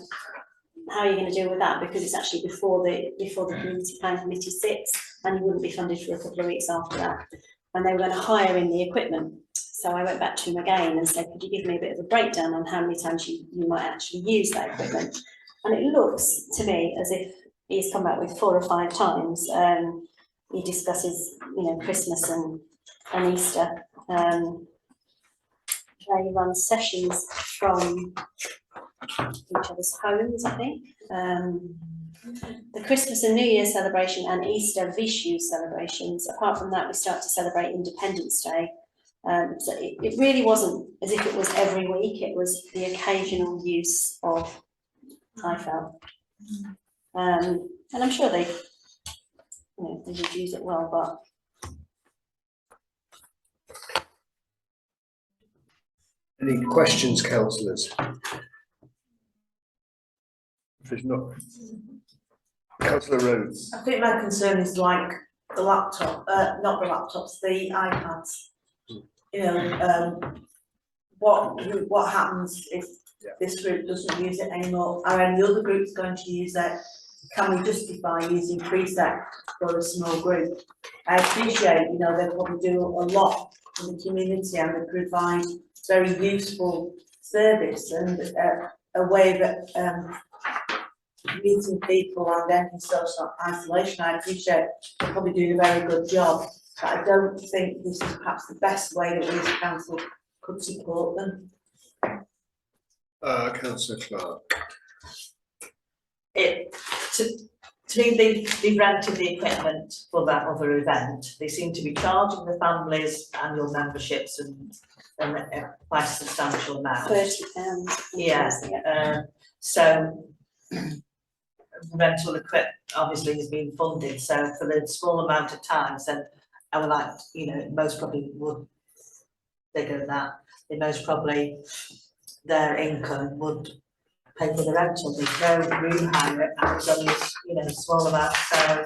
deal with that? Because it's actually before the community plan committee sits, and you wouldn't be funded for a couple of weeks after that. And they were going to hire in the equipment. So I went back to him again and said, could you give me a bit of a breakdown on how many times you might actually use that equipment? And it looks to me as if he's come back with 4 or 5 times. He discusses, Christmas and Easter. They run sessions from each other's homes, I think. The Christmas and New Year celebration and Easter Vishu celebrations. Apart from that, we start to celebrate Independence Day. So it really wasn't as if it was every week. It was the occasional use of, I felt. And I'm sure they would use it well, but. Any questions, councillors? If there's not, Councillor Rhodes. I think my concern is like the laptop, not the laptops, the iPads. What happens if this group doesn't use it anymore? Are any other groups going to use it? Can we justify using Precept for a small group? I appreciate, they probably do a lot for the community and they provide very useful service and a way that meeting people and ending social isolation. I appreciate they're probably doing a very good job, but I don't think this is perhaps the best way that we as a council could support them. Councillor Clark. To me, they've rented the equipment for that other event. They seem to be charging the families annual memberships and quite a substantial amount. £30. Yeah, so rental equipment obviously is being funded, so for the small amount of times, then I would like, you know, most probably would figure that, they most probably, their income would pay for the rental, there's no room hire, and it's only, you know, a small amount, so,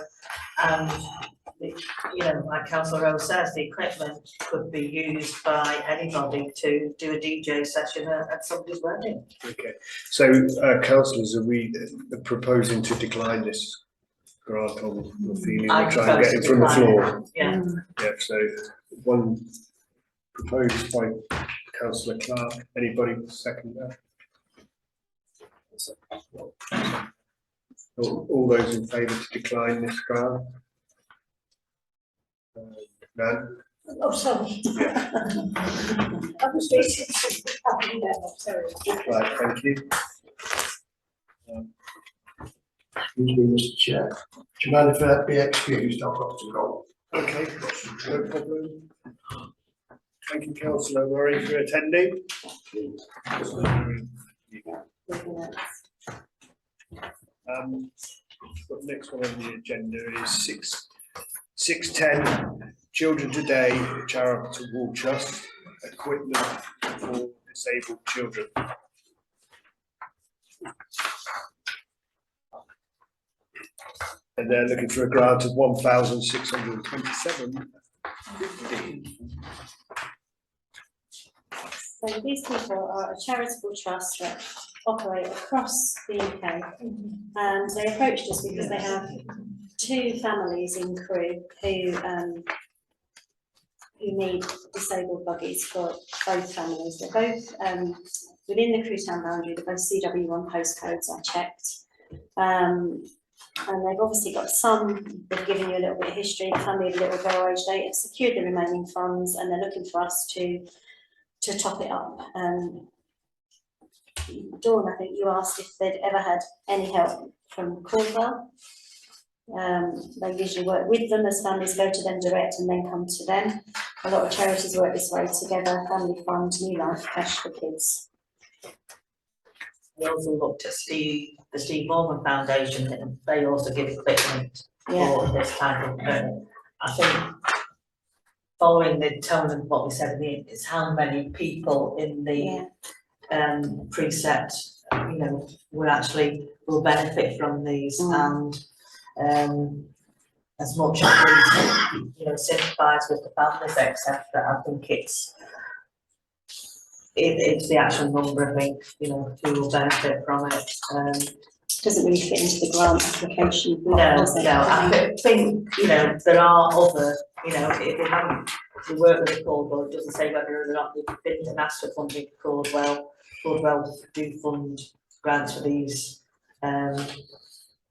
you know, like Councillor Rose says, the equipment could be used by anybody to do a DJ session at somebody's wedding. Okay, so councillors, are we proposing to decline this grant on the feeling I we're trying to get it propose from the to decline floor? Yeah, Yeah, so one proposed by councillor Clark, anybody second that? All those in favour to decline this grant? None? Oh, sorry. I was listening. Sorry. Right, thank you. Excuse me, Mr. Chair. Do you mind if I be excused? I've got to go. Okay, no problem. Thank you, councillor Murray, for attending. The next one on the agenda is 6:10, Children Today, Charitable Trust, equipment for disabled children. And they're looking for a grant of 1,627. So these people are a charitable trust that operate across the UK. And they approached us because they have two families in Crewe who need disabled buggies for both families. They're both within the Crewe town boundary, they're both CW1 postcodes, I checked. And they've obviously got some, they've given you a little bit of history, the family had a little borrowage, they have secured the remaining funds and they're looking for us to top it up. Dawn, I think you asked if they'd ever had any help from Caldwell. They usually work with them as families go to them direct and then come to them. A lot of charities work this way together, Family Fund, New Life, Cash for Kids. we also looked at the Steve Morgan Foundation, and they also give equipment for this type of thing. I think following the tone of what we said in the, is how many people in the preset, you know, will benefit from these, and as much as we, you know, sympathise with the families, etc., I think it's the actual number, I think, you know, who will benefit from it. Doesn't really fit into the grant application. No, I think, you know, there are other, you know, if we work with the Caldwell, it doesn't say whether or not they've been to ask for funding for Caldwell. Caldwell do fund grants for these, and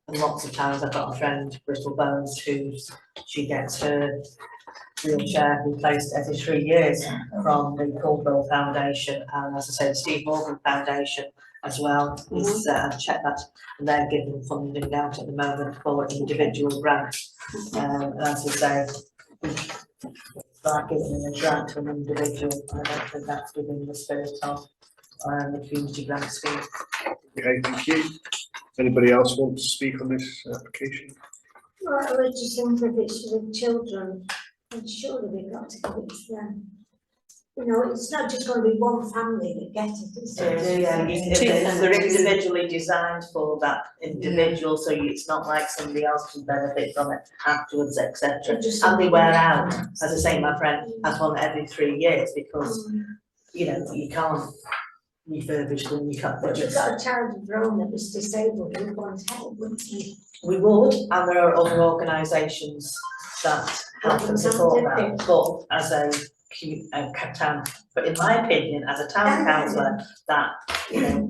lots of times I've got a friend, Bristol Bones, she gets her wheelchair replaced every 3 years from the Caldwell Foundation, and as I say, the Steve Morgan Foundation as well. I've checked that, and they're giving funding out at the moment for individual grants. And as we say, like giving a grant to an individual, I don't think that's within the spirit of the community grant scheme. Okay, thank you. Anybody else want to speak on this application? Well, I would just think if it's for the children, then surely we've got to give it to them. You know, it's not just going to be one family that gets it, is it? They're individually designed for that individual, so it's not like somebody else can benefit from it afterwards, etc. And they wear out. As I say, my friend has one every 3 years because, you know, you can't refurbish them, you can't. But you've got a child of your own that was disabled, you'd want to help, wouldn't you? We would, and there are other organisations that help and support that, but as a town, but in my opinion, as a town councillor, that, you know,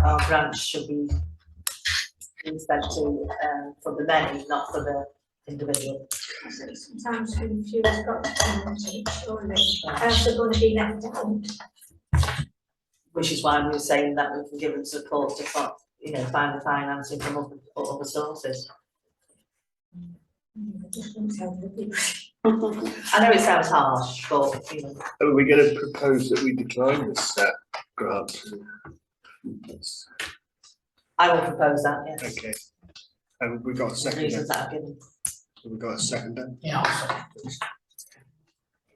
our grants should be instead to, for the many, not for the individual. Sometimes when few has got to surely, else they're going to be left out. Which is why we were saying that we can give them support to, find the financing from other sources. Just won't tell the people. I know it sounds harsh, but, Are we going to propose that we decline this grant? I will propose that, yes. Okay. And we've got a The second. reasons that I've given. We've got a second. Yeah, I'll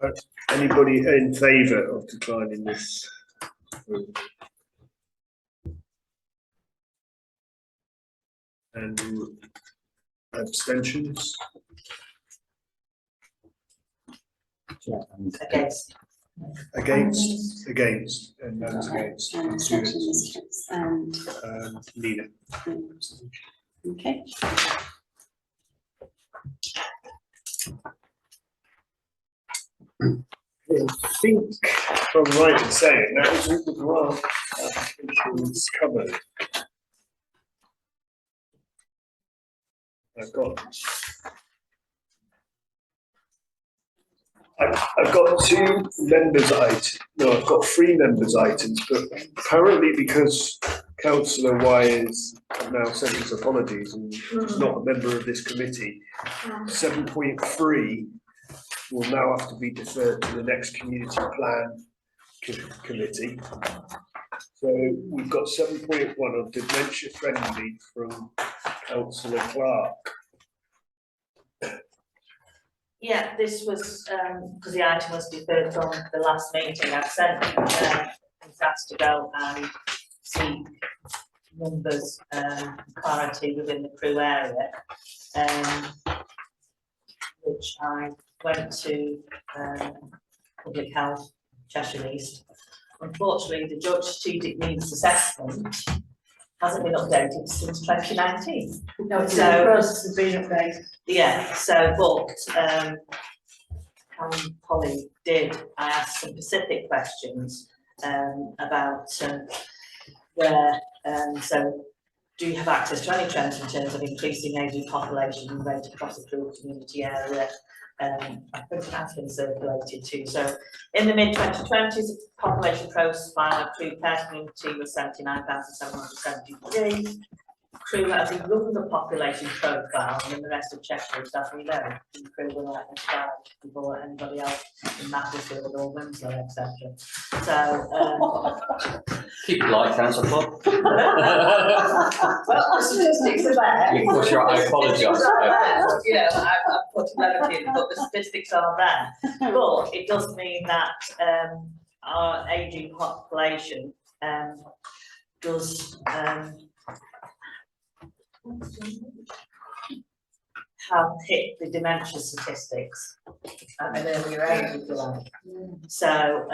say. Anybody in favour of declining this? And abstentions? Yeah, and Against, and none's against. And abstentions, and, Nina. okay. I think, if I'm right in saying, that is all the grant applications covered. I've got two members items, no, I've got three members items, but apparently because councillor Wise has now sent his apologies and is not a member of this committee, 7.3 will now have to be deferred to the next community plan committee. So we've got 7.1 on dementia friendly from councillor Clark. Yeah, this was, because the item was deferred from the last meeting, I've sent, was asked to go and seek numbers, clarity within the Crewe area, which I went to, Public Health, Cheshire East. Unfortunately, the George Strategic Needs Assessment hasn't been updated since 2019. No, it's in the process of being updated. Yeah, so, but, Polly did, I asked some specific questions, about, where, so, do you have access to any trends in terms of increasing ageing population rate across the Crewe community area? I think it has been circulated too. So in the mid-2020s, population profile of Crewe care community was 79,773. Crewe has a younger population profile than the rest of Cheshire, as we know. Crewe were like before anybody else in Macclesfield or Winslow, etc. So keep it light, councillor Clark. well, the statistics are there. You push your, I apologise. You know, I've put another in, but the statistics are there. But it does mean that our ageing population does have hit the dementia statistics at an earlier age, if you like. So,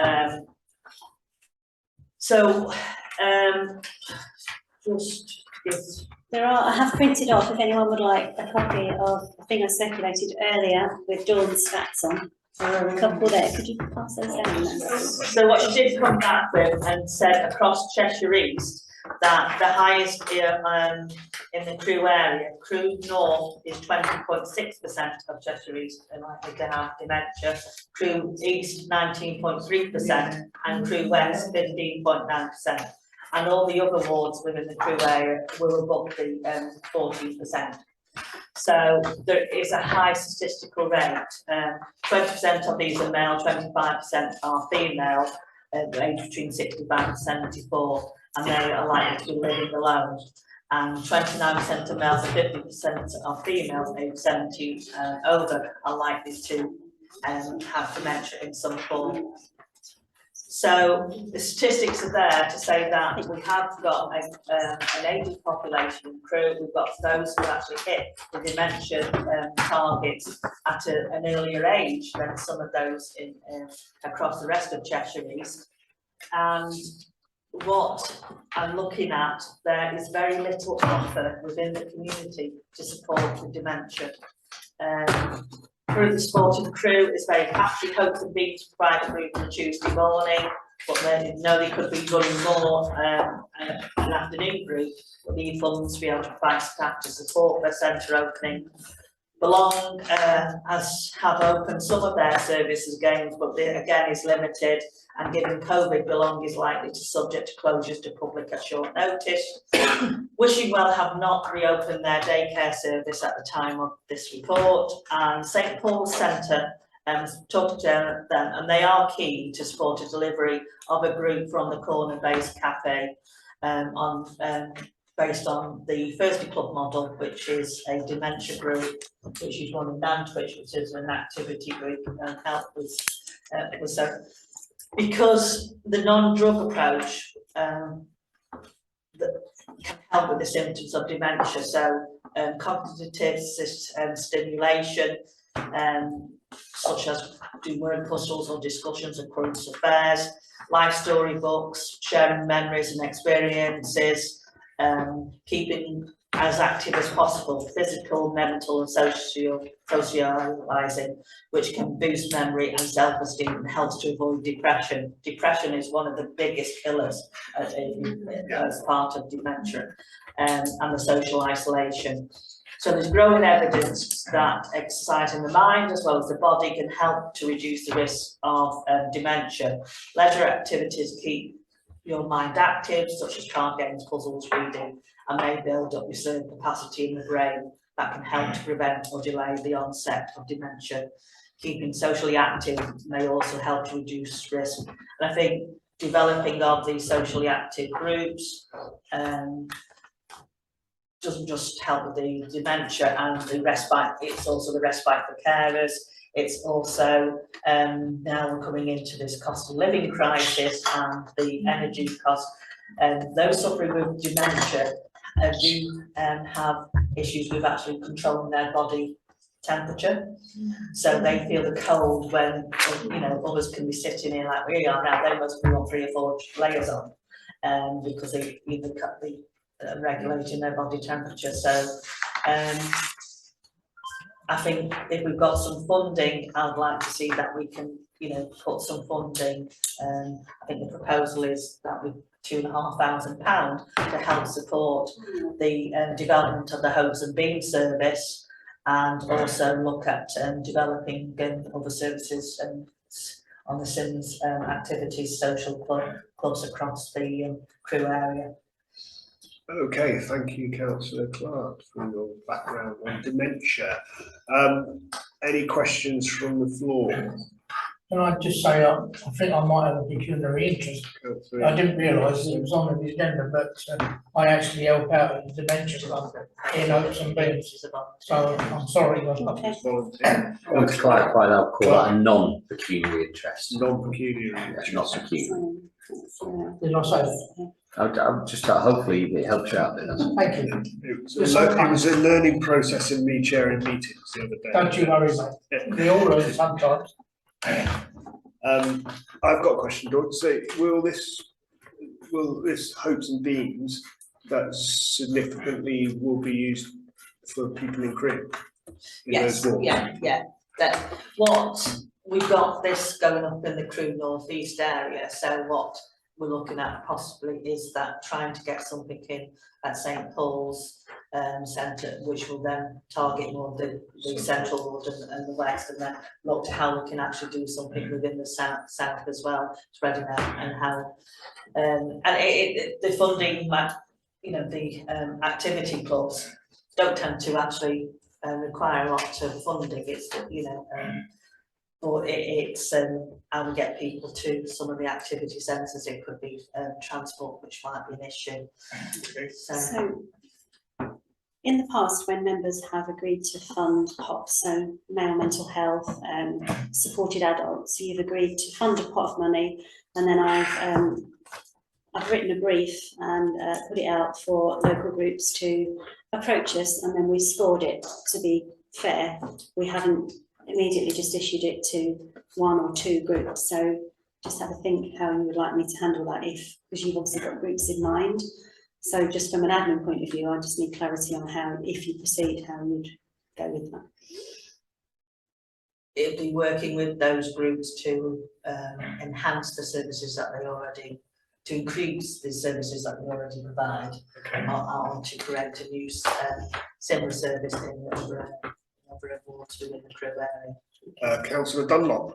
just this. There are, I have printed off, if anyone would like a copy of the thing I circulated earlier with Dawn's stats on. There are a couple there, could you pass those down then? So what she did come back with and said across Cheshire East that the highest in the Crewe area, Crewe North is 20.6% of Cheshire East are likely to have dementia, Crewe East 19.3% and Crewe West 15.9%. And all the other wards within the Crewe area were above the 14%. So there is a high statistical rate. 20% of these are male, 25% are female, aged between 65 and 74, and they are likely to be living alone. And 29% of males and 50% of females aged 70 over are likely to have dementia in some form. So the statistics are there to say that we have got an aging population in Crewe. We've got those who actually hit the dementia targets at an earlier age than some of those in across the rest of Cheshire East. And what I'm looking at, there is very little offer within the community to support the dementia. Through the Sporting Crew is very happy, hopes and beats to provide a group on Tuesday morning. but they know they could be running more, an afternoon group, but need funds to be able to provide staff to support their centre opening. Belong, has have opened some of their services again, but again is limited, and given COVID, Belong is likely to subject to closures to public at short notice. Wishing Well have not reopened their daycare service at the time of this report, and St Paul's Centre talked to them, and they are keen to support a delivery of a group from the corner-based cafe based on the Thursday Club model, which is a dementia group, which is run in Nantwich, which is an activity group and help with so. Because the non-drug approach that can help with the symptoms of dementia, so cognitive stimulation, such as do word puzzles or discussions of current affairs, life story books, sharing memories and experiences, keeping as active as possible, physical, mental and socialising, which can boost memory and self-esteem and helps to avoid depression. Depression is one of the biggest killers as part of dementia, and the social isolation. So there's growing evidence that exercising the mind as well as the body can help to reduce the risk of dementia. Leisure activities keep your mind active, such as card games, puzzles, reading, and may build up reserve capacity in the brain that can help to prevent or delay the onset of dementia. Keeping socially active may also help to reduce risk. And I think developing of these socially active groups doesn't just help with the dementia and the respite, it's also the respite for carers. It's also now we're coming into this cost of living crisis and the energy cost. Those suffering with dementia do have issues with actually controlling their body temperature. So they feel the cold when, you know, others can be sitting here like we are now, they must be on 3 or 4 layers on because they either cut the regulating their body temperature. So I think if we've got some funding, I'd like to see that we can, you know, put some funding. I think the proposal is that we £2,500 to help support the development of the Hopes and Beams service, and also look at developing other services on the Sims activities, social clubs across the Crewe area. Okay, thank you, Councillor Clark, for your background on dementia. Any questions from the floor? Can I just say, I think I might have a pecuniary interest. I didn't realise it was on the agenda, but I actually help out at the Dementia Club in Hopes and Beams. So I'm sorry. Okay. Volunteer. I want to clarify that, I'll call that a non-pecuniary interest. Non-pecuniary Yeah, interest. not pecuniary. Did I say that? I'll just hopefully it helps you out there. That's all. Thank you. It was a learning process in me chairing meetings the other day. Don't you worry, mate. We all learn sometimes. I've got a question, George. So will this Hopes and Beams that significantly will be used for people in Crewe? Yes, yeah. That what we've got this going up in the Crewe North East area. So what we're looking at possibly is that trying to get something in at St Paul's centre, which will then target more the central London and the west, and then look to how we can actually do something within the south as well, spreading out, and how the funding might, you know, the activity clubs don't tend to actually require a lot of funding. It's, you know, but it's how we get people to some of the activity centres. It could be transport, which might be an issue. Okay. So in the past, when members have agreed to fund HOPs, so male mental health, supported adults, you've agreed to fund a pot of money, and then I've written a brief and put it out for local groups to approach us, and then we scored it. To be fair, we haven't immediately just issued it to 1 or 2 groups. So just have a think how you would like me to handle that, because you've obviously got groups in mind. So just from an admin point of view, I just need clarity on how, if you proceed, how you'd go with that. it'd be working with those groups to enhance the services that they already, to increase the services that they already provide, or to create a new similar service in other wards within the Crewe area. Councillor Dunlop.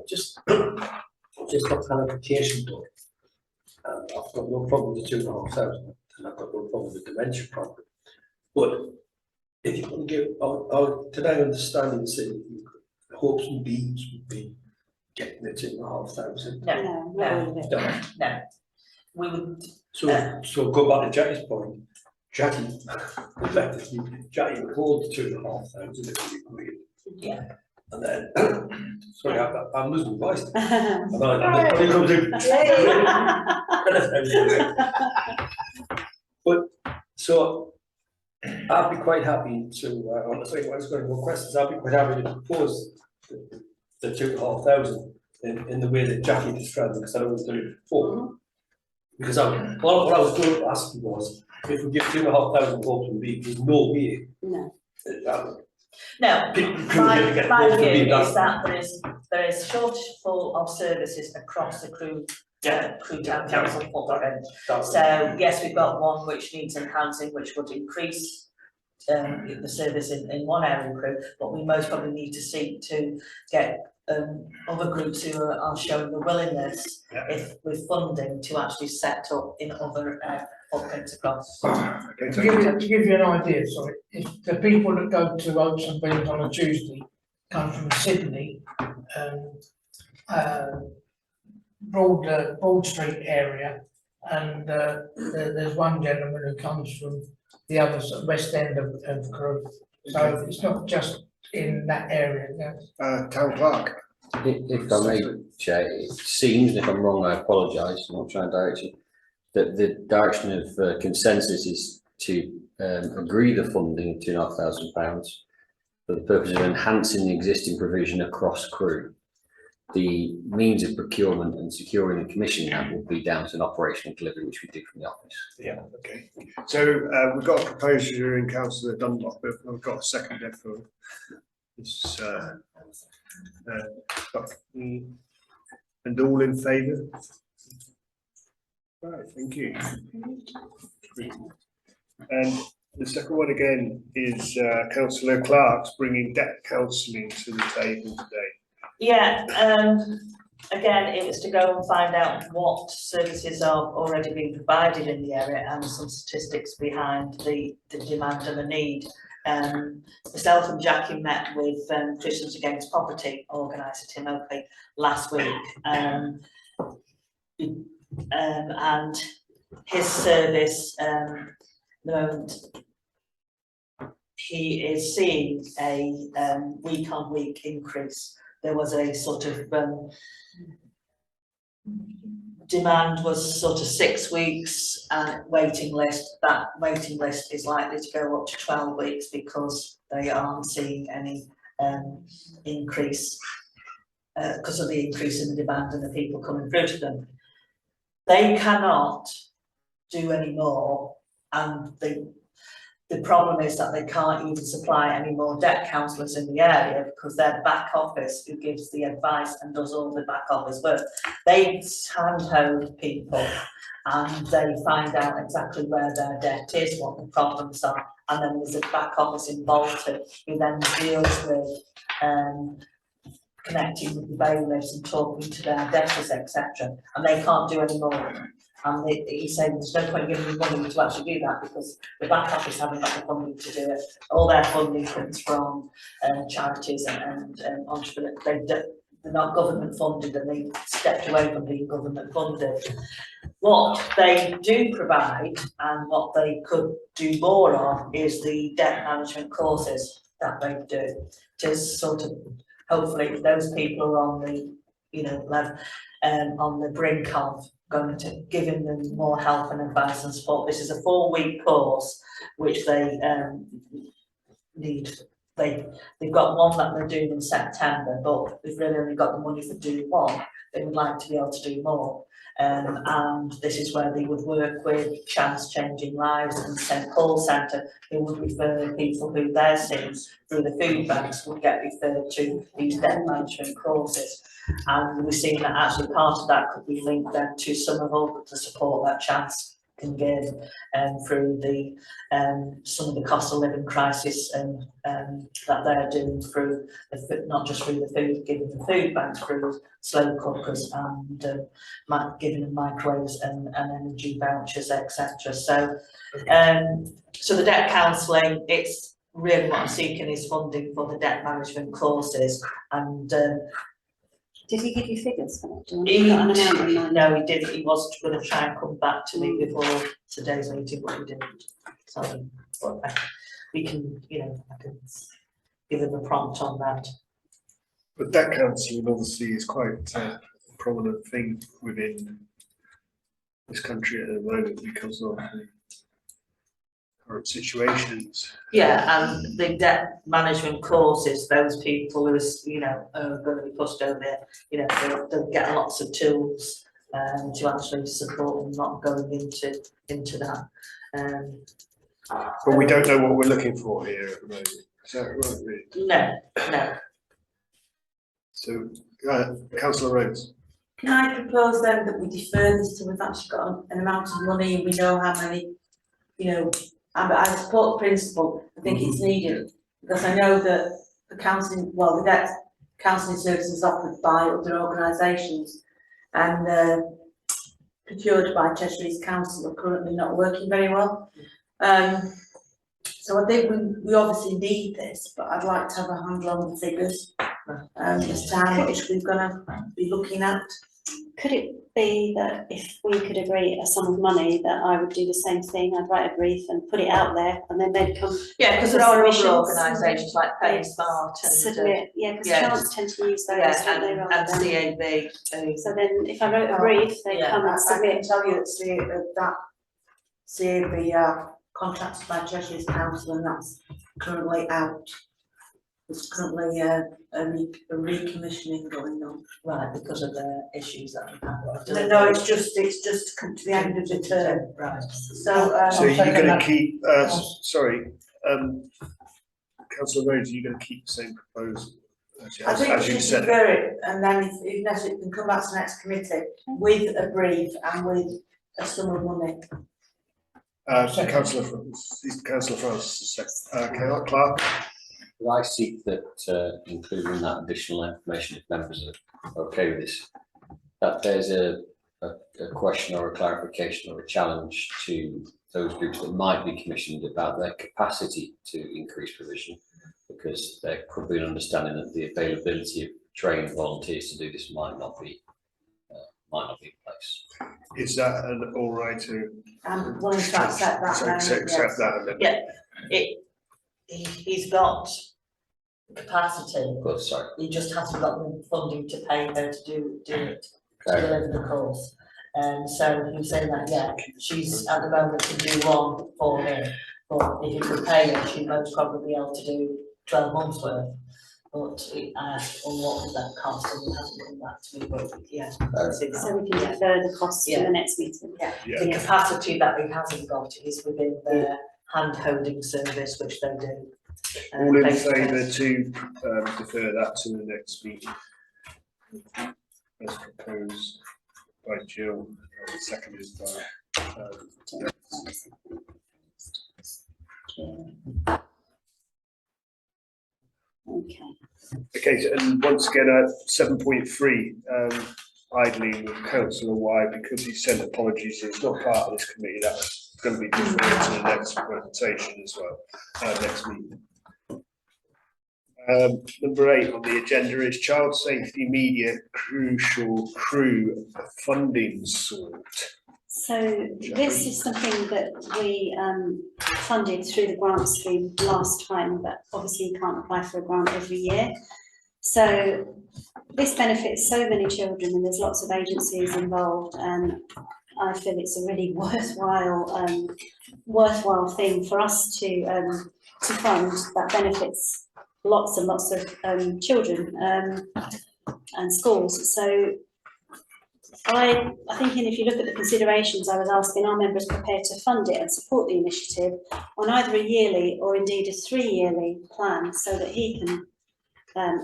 Just for clarification though, I've got no problem with the 2,500, and I've got no problem with the dementia problem. But if you can give, did I understand you saying hopes and beams would be getting the 2,500? No, no. We would, So go back to Jackie's point, Jackie, effectively, Jackie would hold the 2,500 if we agreed. yeah. And then, sorry, I'm losing my voice. I'm going to But, so, I'd be quite happy to, honestly, I was going to go questions, I'd be quite happy to propose the 2,500 in the way that Jackie described it, because I don't want to do it before. Because what I was going to ask you was, if we give 2,500 hopes and beams, there's no way. No. No, People my get view hopes and beams, is that there is shortfall of services across the Crewe Town Council footprint. So yes, we've got one which needs enhancing, which would increase the service in one area of Crewe, but we most probably need to seek to get other groups who are showing the willingness, if with funding, to actually set up in other footprints across. Okay, To give you an idea, sorry, if the people that go to Oaks and Beans on a Tuesday come from Sydney, Broad Street area, and there's one gentleman who comes from the other west end of Crewe. So it's not just in that area. Town clerk. If I may, Chair, it seems, if I'm wrong, I apologise, I'm not trying to direct you, that the direction of consensus is to agree the funding of £2,500 for the purpose of enhancing the existing provision across Crewe. The means of procurement and securing and commissioning that will be down to an operational delivery, which we do from the office. Yeah, okay. So we've got a proposal in Councillor Dunlop, but we've got a second there for this. And all in favour? Right, thank you. And the second one again is Councillor Clark's bringing debt counselling to the table today. Yeah, again, it was to go and find out what services are already being provided in the area and some statistics behind the demand and the need. Myself and Jackie met with Christians Against Poverty organised at Timothy last week, and his service, the moment he is seeing a week-on-week increase. There was a sort of demand was sort of 6 weeks waiting list. That waiting list is likely to go up to 12 weeks because they aren't seeing any increase because of the increase in the demand and the people coming through to them. They cannot do any more, and the problem is that they can't even supply any more debt counsellors in the area because their back office, who gives the advice and does all the back office work, they handhold people and they find out exactly where their debt is, what the problems are, and then there's a back office involved who then deals with connecting with the bailiffs and talking to their debtors, etc. And they can't do any more. And he's saying there's no point giving them money to actually do that because the back office haven't got the funding to do it. All their funding comes from charities and entrepreneurs. They're not government funded and they stepped away from being government funded. What they do provide and what they could do more of is the debt management courses that they do to sort of hopefully those people are on the on the brink of going to giving them more help and advice and support. This is a 4-week course which they need. They've got one that they're doing in September, but they've really only got the money for doing one. They would like to be able to do more. And this is where they would work with Chance Changing Lives and St Paul Centre, who would refer people who they're seeing through the food banks would get referred to these debt management courses. And we're seeing that actually part of that could be linked then to some of all the support that Chance can give through the some of the cost of living crisis and that they're doing through the, not just through the food, giving the food banks, through slow cookers and giving them microwaves and energy vouchers, etc. So so the debt counselling, it's really what I'm seeking is funding for the debt management courses. And Did he give you figures for that? Dawn? he, Not an amount in mind. no, he didn't. He was going to try and come back to me before today's meeting, but he didn't. Sorry, but we can, you know, I can give him a prompt on that. But debt counselling obviously is quite a prominent thing within this country at the moment because of the current situations. Yeah, and the debt management courses, those people who is, you know, are going to be pushed over there, you know, they'll get lots of tools to actually support them not going into that. But we don't know what we're looking for here at the moment. Is that right, Reid? No. So, Councillor Rhodes. Can I propose then that we defer this till we've actually got an amount of money and we know how many, you know, I support the principle, I think it's needed, because I know that the counselling, well, the debt counselling services offered by other organisations and procured by Cheshire East Council are currently not working very well. So I think we obviously need this, but I'd like to have a handle on the figures as to how much we're going to be looking at. Could it be that if we could agree a sum of money that I would do the same thing? I'd write a brief and put it out there and then they'd come. Yeah, because there are other Submissions. organisations like Pay Smart and Submit, yeah, because yeah. Chance tend to use those, yeah, don't they, rather and than- CAB. So then if I wrote a brief, they Yeah. come and I submit. can tell you that CAB contracted by Cheshire East Council and that's currently out. There's currently a recommissioning going on. Right, because of the issues that we have. No, it's just to come to the end of the term. Right. So, So I'll you're second going that. to keep, sorry, Councillor Rhodes, are you going to keep the same proposal I think as we you should said? defer it and then if necessary, it can come back to the next committee with a brief and with a sum of money. Councillor Francis, Clark. Could I seek that, including that additional information, if members are okay with this, that there's a question or a clarification or a challenge to those groups that might be commissioned about their capacity to increase provision, because there could be an understanding that the availability of trained volunteers to do this might not be in place. Is that an all right to I'm willing to accept that. accept that amendment? Yeah, he's got capacity, But sorry, he just hasn't got the funding to pay her to do it, to okay. deliver the course. So he was saying that, yeah, she's at the moment can do one for him, but if you could pay her, she'd most probably be able to do 12 months worth. But I asked, well, what would that cost, and he hasn't come back to me, but yeah. So we can defer the cost to Yeah. the next meeting. Yeah. The capacity that he hasn't got is within their hand-holding service, which they do. All in face to face. favour to defer that to the next meeting? As proposed by Jill, seconded by Okay. Okay, so, and once again, 7.3, idling with Councillor Wide, because he sent apologies, it's not part of this committee, that's going to be deferred to the next presentation as well, next meeting. Number 8 on the agenda is Child Safety Media Crucial Crew funding sort. So this is something that we funded through the grant scheme last time, but obviously you can't apply for a grant every year. So this benefits so many children and there's lots of agencies involved, and I feel it's a really worthwhile thing for us to fund that benefits lots and lots of children and schools. So I think if you look at the considerations, I was asking, are members prepared to fund it and support the initiative on either a yearly or indeed a 3-yearly plan so that he can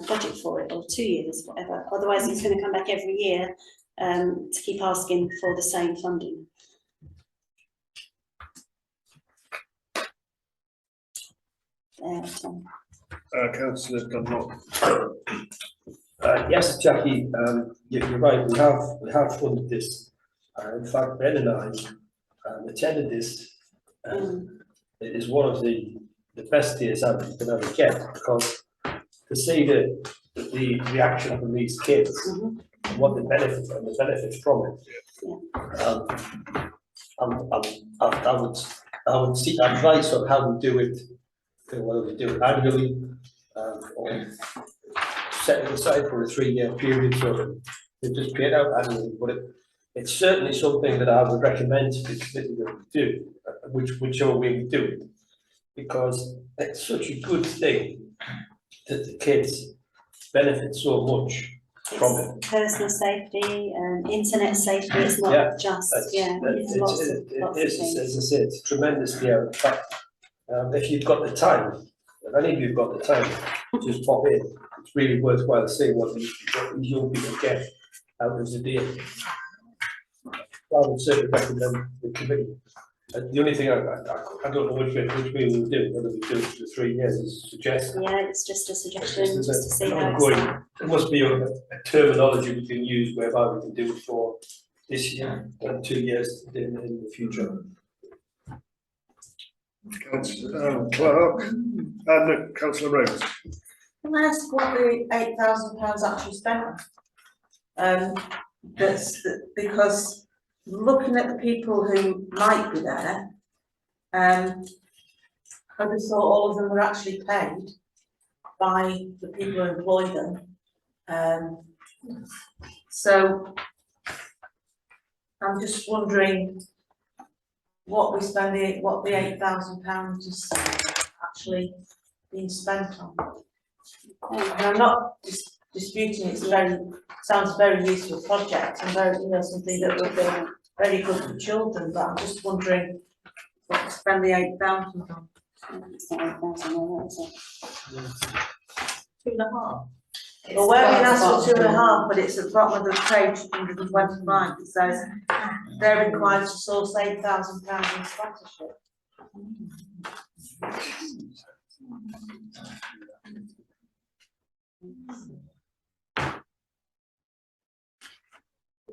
budget for it, or 2 years, whatever. Otherwise, he's going to come back every year to keep asking for the same funding. Tom. Councillor Dunlop. Yes, Jackie, you're right, we have funded this. In fact, Ben and I attended this. It is one of the best days I've been able to get, because to see the reaction from these kids, and what the benefits from it. I would seek advice on how we do it, whether we do it annually, or set it aside for a 3-year period, so that they just pay it out annually. But it's certainly something that I would recommend to the committee that we do, whichever way we do it, because it's such a good thing that the kids benefit so much from it. Personal safety and internet safety, it's not Yeah, just, It's, lots of as things. I said, it's tremendously out. In fact, if you've got the time, if any of you've got the time, just pop in. It's really worthwhile seeing what these young people get out of the deal. I would certainly recommend the committee. The only thing I don't know which way we'll do, whether we do it for 3 years, is a suggestion. Yeah, it's just a suggestion, There's just to see how it's ongoing- done. There must be a terminology we can use whereby we can do it for this year and 2 years in the future. Councillor Clark and Councillor Rose. Can I ask what the £8,000 actually spent on? Because looking at the people who might be there, I just thought all of them were actually paid by the people who employ them. So I'm just wondering what the £8,000 is actually being spent on. And I'm not disputing it's sounds a very useful project and very, something that would be very good for children, but I'm just wondering what to spend the £8,000 on. It's not 8,000, no, is it? 2.5. Well, where we asked for 2.5, but it's at the bottom of the page, 125, it says they're required to source £8,000 in sponsorship.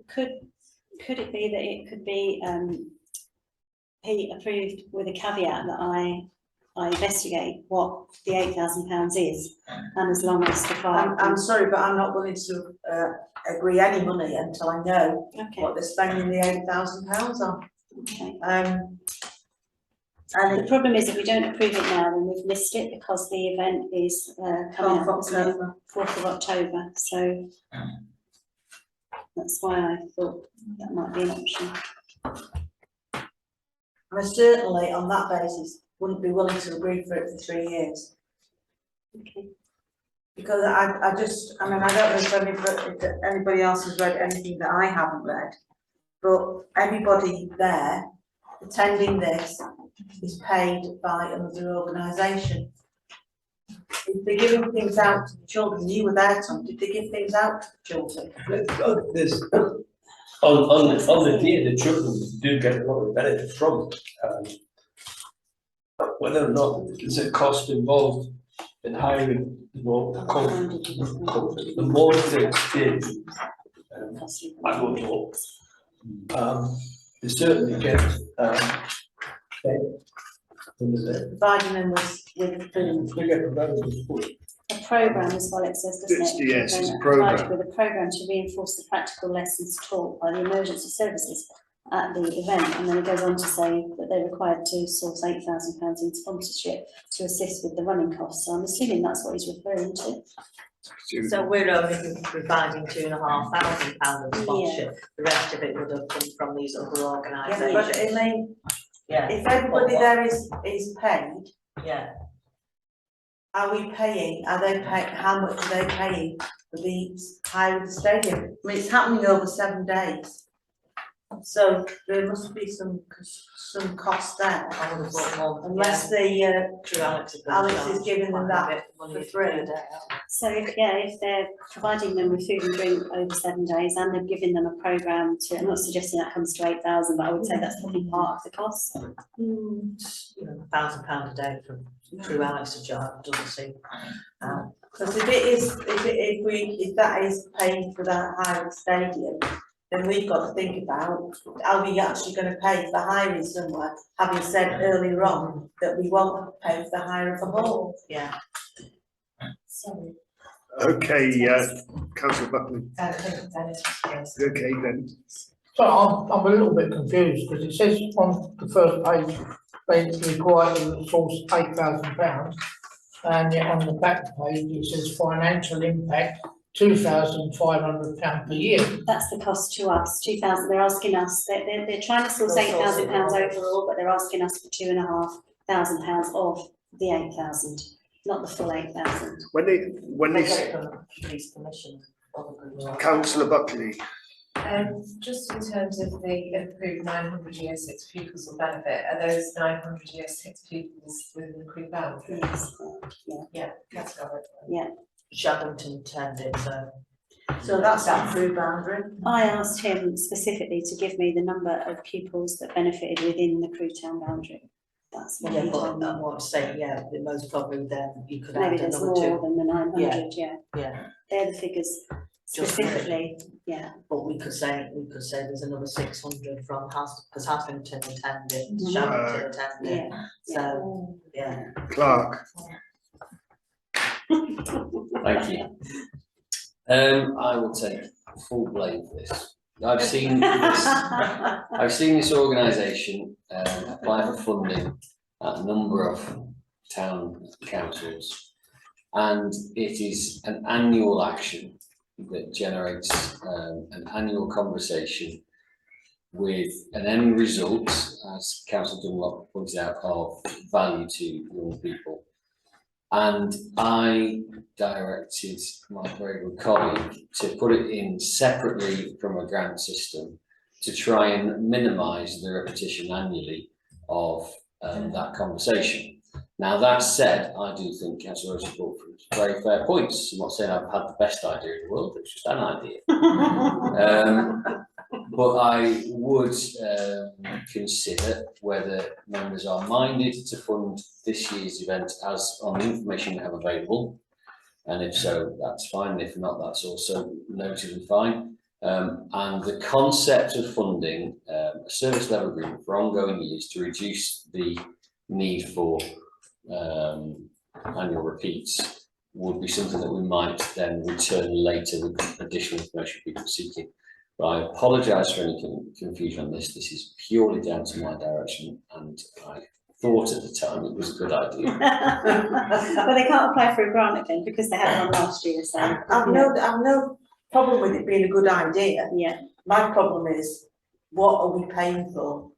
Could it be that it could be he approved with a caveat that I investigate what the £8,000 is, and as long as the fire. I'm sorry, but I'm not willing to agree any money until I know Okay, what they're spending the £8,000 on. okay. And The problem is if we don't approve it now, then we've missed it because the event is coming up, isn't it? 4th of October, so that's why I thought that might be an option. I certainly, on that basis, wouldn't be willing to agree for it for 3 years. Okay. Because I don't know if anybody else has read anything that I haven't read, but everybody there attending this is paid by another organisation. If they're giving things out to the children, you were there, Tom, did they give things out to the children? There's, on the day, the children do get a lot of benefit from it. Whether or not there's a cost involved in hiring the more they did, I don't know. They certainly get paid. Providing them with food. They get provided with food. A programme is what it says, doesn't it? Yes, it's a Provided programme. with a programme to reinforce the practical lessons taught by the emergency services at the event, and then it goes on to say that they're required to source £8,000 in sponsorship to assist with the running costs. So I'm assuming that's what he's referring to. So we're only providing £2,500 of sponsorship, the rest of it would have come from these other Yeah, organisations. but I mean, Yeah. if everybody there is paid, Yeah, are they paying, how much are they paying for the hire of the stadium. I mean, it's happening over 7 days. So there must be some cost there, I would have thought more. unless the, True, Alex. Alex is giving them that for free. So if they're providing them with food and drink over 7 days and they're giving them a programme to, I'm not suggesting that comes to 8,000, but I would say that's probably part of the cost. You know, £1,000 a day from True Alex to Jar doesn't seem. Because if that is paying for that hire of the stadium, then we've got to think about, are we actually going to pay for hiring somewhere, having said earlier on that we won't pay for the hire of the hall? Yeah. Sorry. Okay, councillor Buckley, I think Dennis was first. okay then. So I'm a little bit confused because it says on the first page, they require to source £8,000. And yet on the back page, it says financial impact, £2,500 per year. That's the cost to us, 2,000, they're asking us, they're trying to source They'll source it £8,000 all. overall, but they're asking us for £2,500 of the 8,000, not the full 8,000. When They they, get it from the police commission. councillor Buckley, Just in terms of the approved 900 year 6 pupils will benefit, are those 900 year 6 pupils within the Crewe boundary? Yes, Yeah, that's got it. yeah. Shadington turned it, so. So that's that through boundary. I asked him specifically to give me the number of pupils that benefited within the Crewe town boundary. That's what Yeah, he but told me. I want to say, yeah, the most probably then you could Maybe add there's another more two. than the 900, yeah. Yeah, They're the figures Just specifically, yeah. but we could say there's another 600 from because Haslington attended, Mhm. Shadington attended, Yeah. so, yeah. Clark, Thank you. I will take full blame for this. I've seen this organisation apply for funding at a number of town councils, and it is an annual action that generates an annual conversation with an end result, as Councillor Dunlop pointed out, of value to young people. And I directed my very good colleague to put it in separately from a grant system to try and minimise the repetition annually of that conversation. Now, that said, I do think Councillor Rosie brought very fair points. I'm not saying I've had the best idea in the world, it's just an idea. But I would consider whether members are minded to fund this year's event as on the information we have available. And if so, that's fine. If not, that's also noted and fine. And the concept of funding a service level agreement for ongoing years to reduce the need for annual repeats would be something that we might then return later with additional information people are seeking. But I apologise for any confusion on this. This is purely down to my direction, and I thought at the time it was a good idea. Well, they can't apply for a grant again because they had one last year, so. I've no problem with it being a good idea. Yeah. My problem is, what are we paying for?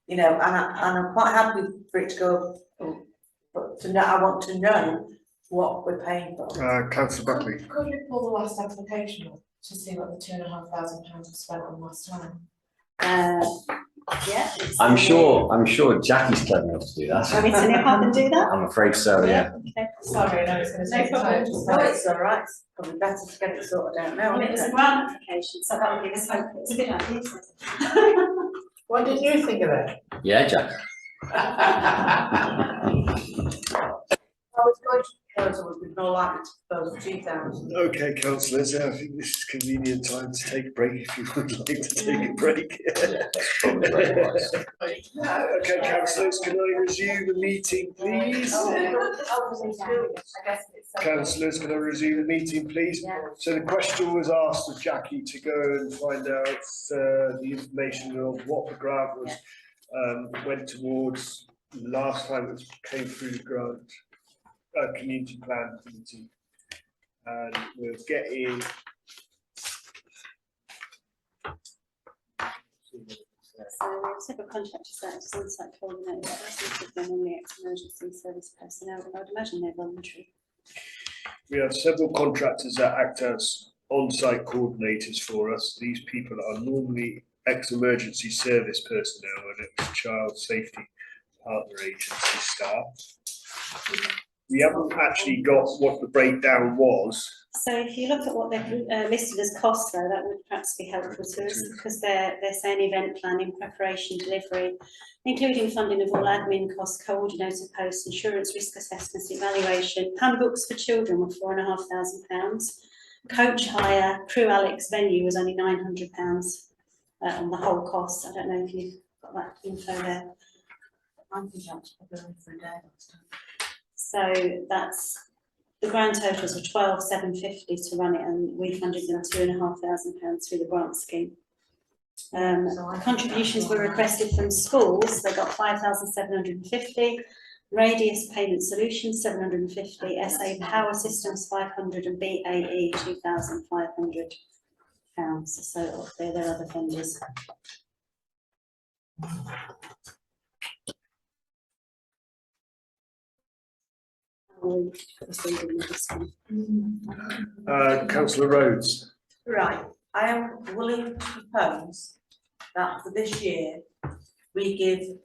You know, and I'm quite happy for it to go, but to know, I want to know what we're paying for. councillor Buckley. Could we pull the last application up to see what the £2,500 was spent on last time? Yeah. I'm sure Jackie's clever enough to do that. Want me to nip up and do that? I'm afraid so, yeah. Okay. Sorry, I was going to No take time. problem. No, it's all right, it's probably better to get it sorted out now. Well, it was a isn't it? grant application, so that would give us hope. It's a good idea. Why didn't you think of that? Yeah, Jack. I was going to propose, we'd more likely to propose 2,000. Okay, councillors, I think this is convenient time to take a break if you would like to take a break. Yeah, that's probably very wise. Okay, councillors, can I resume the meeting, please? Councillors, can I resume the meeting, please? So the question was asked of Jackie to go and find out the information of what the grant was, went towards last time it came through the grant, community plan committee. And we're getting. So we have several contractors that is on site coordinator, that's normally ex-emergency service personnel, and I would imagine they're voluntary. We have several contractors that act as on-site coordinators for us. These people are normally ex-emergency service personnel and ex-child safety partner agency staff. We haven't actually got what the breakdown was. So if you look at what they've listed as costs though, that would perhaps be helpful to us, because they're saying event planning, preparation, delivery, including funding of all admin costs, coordinator posts, insurance risk assessments, evaluation, handbooks for children were £4,500, coach hire, crew Alex venue was only £900 on the whole cost. I don't know if you've got that info there. I think that's probably for a day last time. So that's, the grand totals were 12,750 to run it, and we funded them £2,500 through the grant scheme. Contributions were requested from schools. They got 5,750. Radius Payment Solutions 750. SA Power Systems 500 and BAE £2,500. So they're their other funders. Councillor Rhodes. Right, I am willing to propose that for this year, we give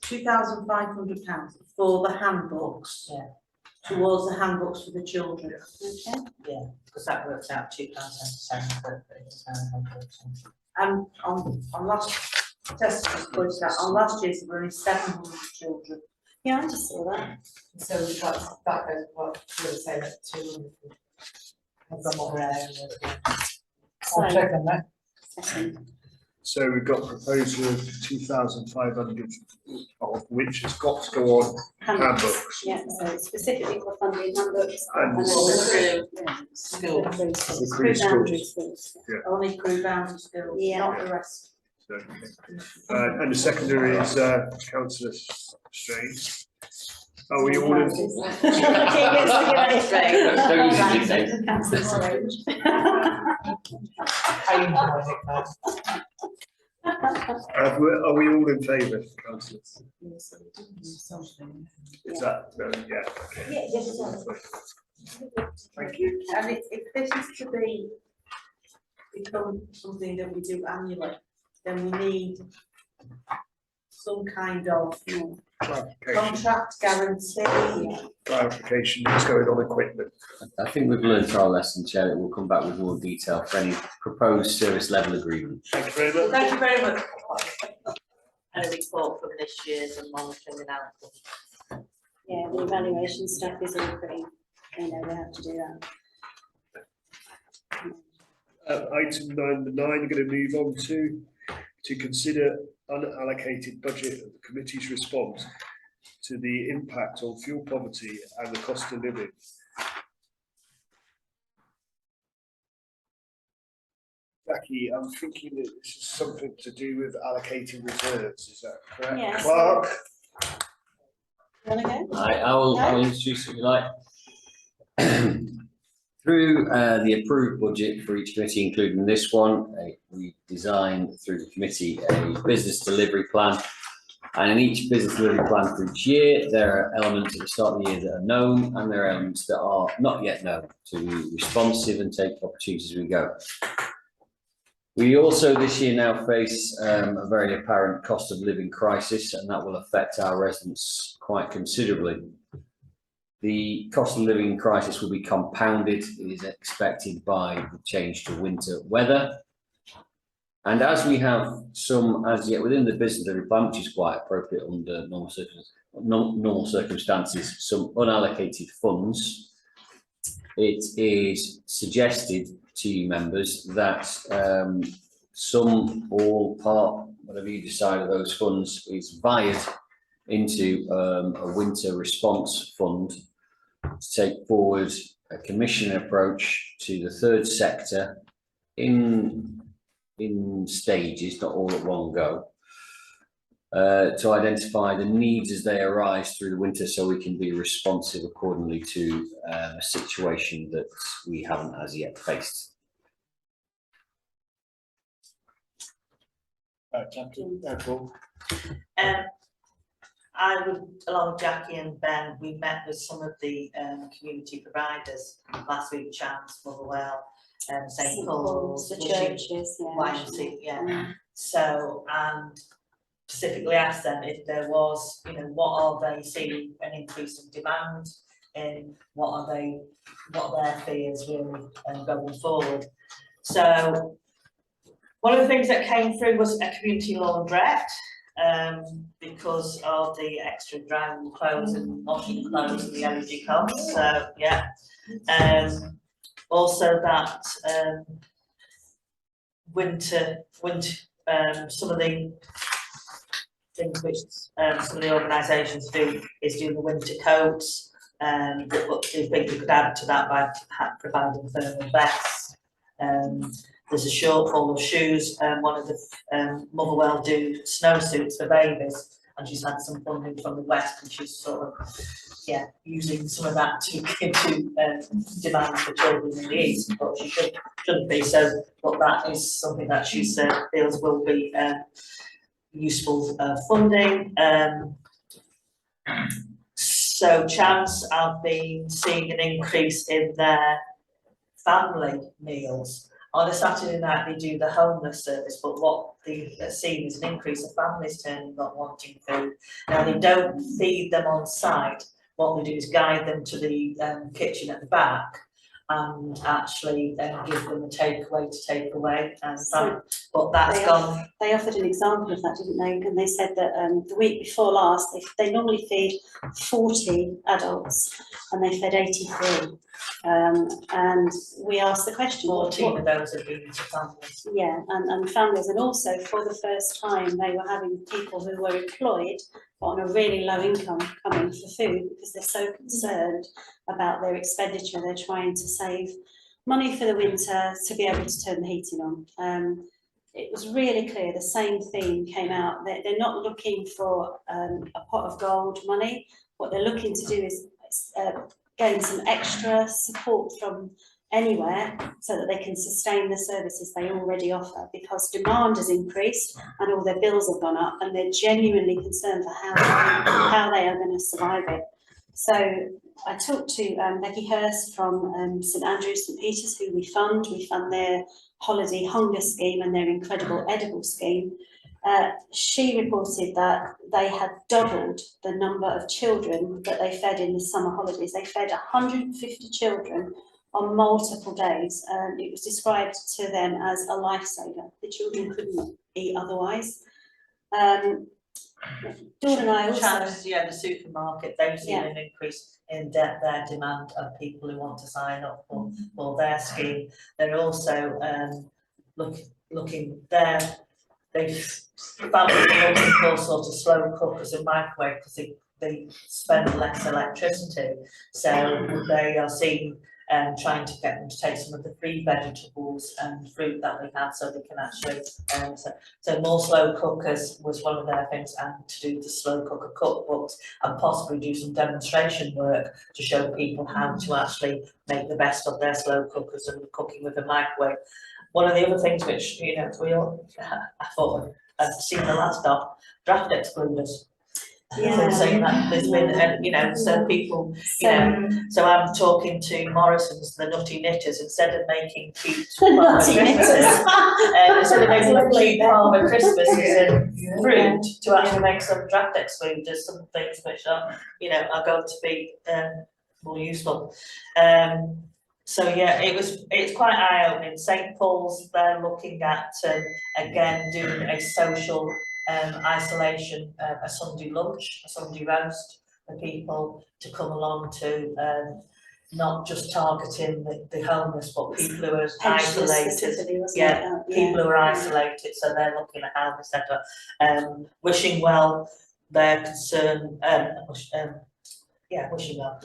£2,500 for the handbooks. Yeah. Towards the handbooks for the children. Okay. Yeah, because that works out £2,700. And on last test, pointed out, on last year's, there were only 700 children. Yeah, I just saw that. So that goes, what, you were saying that 200. From what we're at. I'll second that. Second. So we've got a proposal of 2,500, of which has got to go on handbooks. Yeah, so it's specifically for funding handbooks. And School. Crew boundary schools. Only crew bound schools, Yeah. not the rest. So, and the secondary is Councillor Strange. Are we all in? Councillor Strange. Are we all in favour, councillors? Is that, yeah. Okay. Yeah, yes, Thank you. And if this is to become something that we do annually, then we need some kind of Clarification. contract guarantee. Clarification is going on equipment. I think we've learned our lesson, Chair. We'll come back with more detail for any proposed service level agreement. Thank you very much. Thank you very much. And a report from this year's and monitoring analysis. Yeah, the evaluation stuff is all pretty, they have to do that. Item 9, you're going to move on to consider unallocated budget of the committee's response to the impact on fuel poverty and the cost of living. Jackie, I'm thinking that this is something to do with allocating reserves, is that correct? Yes. Clark? You wanna go? I will introduce if you like. Through the approved budget for each committee, including this one, we designed through the committee a business delivery plan. And in each business delivery plan for each year, there are elements at the start of the year that are known, and there are elements that are not yet known, to be responsive and take opportunities as we go. We also this year now face a very apparent cost of living crisis, and that will affect our residents quite considerably. The cost of living crisis will be compounded, it is expected, by the change to winter weather. And as we have some, as yet within the business delivery plan, which is quite appropriate under normal circumstances, some unallocated funds, it is suggested to you members that some, all, part, whatever you decide of those funds is wired into a winter response fund to take forward a commission approach to the third sector in stages, not all at one go, to identify the needs as they arise through the winter, so we can be responsive accordingly to a situation that we haven't as yet faced. I would, along with Jackie and Ben, we met with some of the community providers last week, Chance, Motherwell, St Paul's, the Wishing- churches, yeah. YMCA, yeah. Mm. So, and specifically asked them if there was, you know, what are they seeing an increase in demand in, what are their fears really going forward. So one of the things that came through was a community laundrette, because of the extra drying clothes and washing clothes and the energy costs, so yeah. Also that winter, some of the things which some of the organisations do is do the winter coats, but they think we could add to that by providing thermal vests. There's a shortfall of shoes, one of the Motherwell do snowsuits for babies, and she's had some funding from the West, and she's sort of, yeah, using some of that to demand for children in the East, but she shouldn't be, so, but that is something that she feels will be useful funding. So Chance, I've been seeing an increase in their family meals. On a Saturday night, they do the homeless service, but what they've seen is an increase of families turning up wanting food. Now, they don't feed them on site. What they do is guide them to the kitchen at the back and actually give them a takeaway to take away. But that's gone. They offered an example of that, didn't they? And they said that the week before last, they normally feed 40 adults and they fed 83. And we asked the question. 14 of those have been to families. Yeah, and families, and also for the first time, they were having people who were employed but on a really low income coming for food because they're so concerned about their expenditure. They're trying to save money for the winter to be able to turn the heating on. It was really clear, the same theme came out. They're not looking for a pot of gold money. What they're looking to do is gain some extra support from anywhere so that they can sustain the services they already offer, because demand has increased and all their bills have gone up, and they're genuinely concerned for how they are going to survive it. So I talked to Becky Hurst from St Andrews, St Peters, who we fund. We fund their holiday hunger scheme and their incredible edible scheme. She reported that they had doubled the number of children that they fed in the summer holidays. They fed 150 children on multiple days. It was described to them as a lifesaver. The children couldn't eat otherwise. Dawn and I also... Chance, yeah, the supermarket, they've seen an increase in their demand of people who want to sign up for their scheme. They're also looking there. They've found looking for sort of slow cookers and microwave because they spend less electricity. So they are seeing trying to get them to take some of the free vegetables and fruit that we have, so they can actually so more slow cookers was one of their things, and to do the slow cooker cookbooks and possibly do some demonstration work to show people how to actually make the best of their slow cookers and cooking with a microwave. One of the other things which, you know, we all, I thought I'd seen the last of, draft excluders. Yeah. Saying that there's been, you know, so people, you know, so I'm talking to Morrison's, the Nutty Knitters, instead of making cute Nutty Knitters. instead of making cute Farmer Christmases and fruit, to actually make some draft excluders, some things which are, you know, are going to be more useful. So yeah, it's quite eye-opening. St Paul's, they're looking at again doing a social isolation, a Sunday lunch, a Sunday roast for people to come along to, not just targeting the homeless, but people who are isolated. Yeah, people who are isolated, so they're looking at how they set up. Wishing Well, their concern, Wishing Well.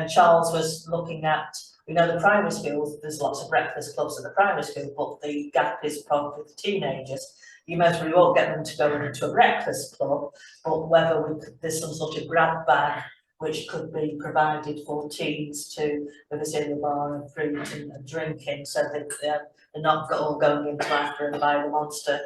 Charles was looking at, you know, the primary schools, there's lots of breakfast clubs at the primary school, but the gap is probably with the teenagers. You most probably won't get them to go into a breakfast club, but whether there's some sort of grab bag which could be provided for teens to, with a cereal bar and fruit and drinking, so that and not all going into after and buy the monster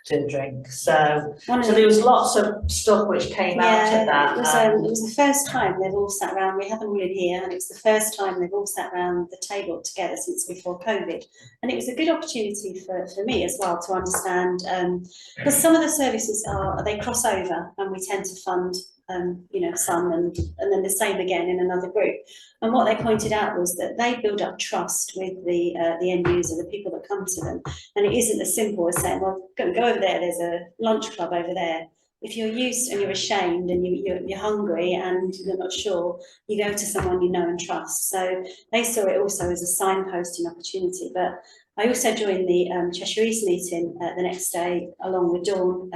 to drink. So One of so the- there was lots of stuff which came out of that. It was the first time they've all sat around, we have them all in here, and it's the first time they've all sat around the table together since before COVID. And it was a good opportunity for me as well to understand, because some of the services they cross over, and we tend to fund some and then the same again in another group. And what they pointed out was that they build up trust with the end user, the people that come to them. And it isn't as simple as saying, well, go over there, there's a lunch club over there. If you're used and you're ashamed and you're hungry and you're not sure, you go to someone you know and trust. So they saw it also as a signposting opportunity. But I also joined the Cheshire East meeting the next day along with Dawn.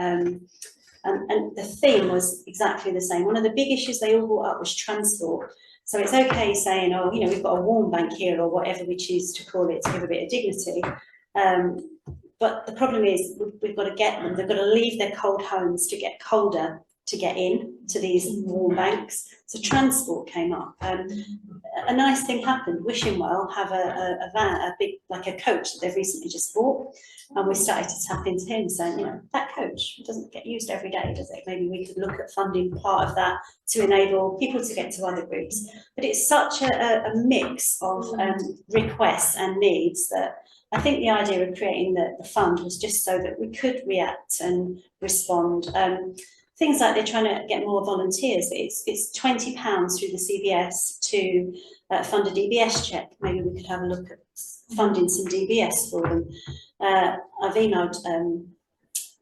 And the theme was exactly the same. One of the big issues they all brought up was transport. So it's okay saying, oh, we've got a warm bank here or whatever we choose to call it to give a bit of dignity. But the problem is we've got to get them. They've got to leave their cold homes to get colder to get in to these warm banks. So transport came up. A nice thing happened. Wishingwell have a van, a big, like a coach that they've recently just bought. And we started to tap into him saying, that coach doesn't get used every day, does it? Maybe we could look at funding part of that to enable people to get to other groups. But it's such a mix of requests and needs that I think the idea of creating the fund was just so that we could react and respond. Things like they're trying to get more volunteers. It's £20 through the CBS to fund a DBS check. Maybe we could have a look at funding some DBS for them. I've emailed the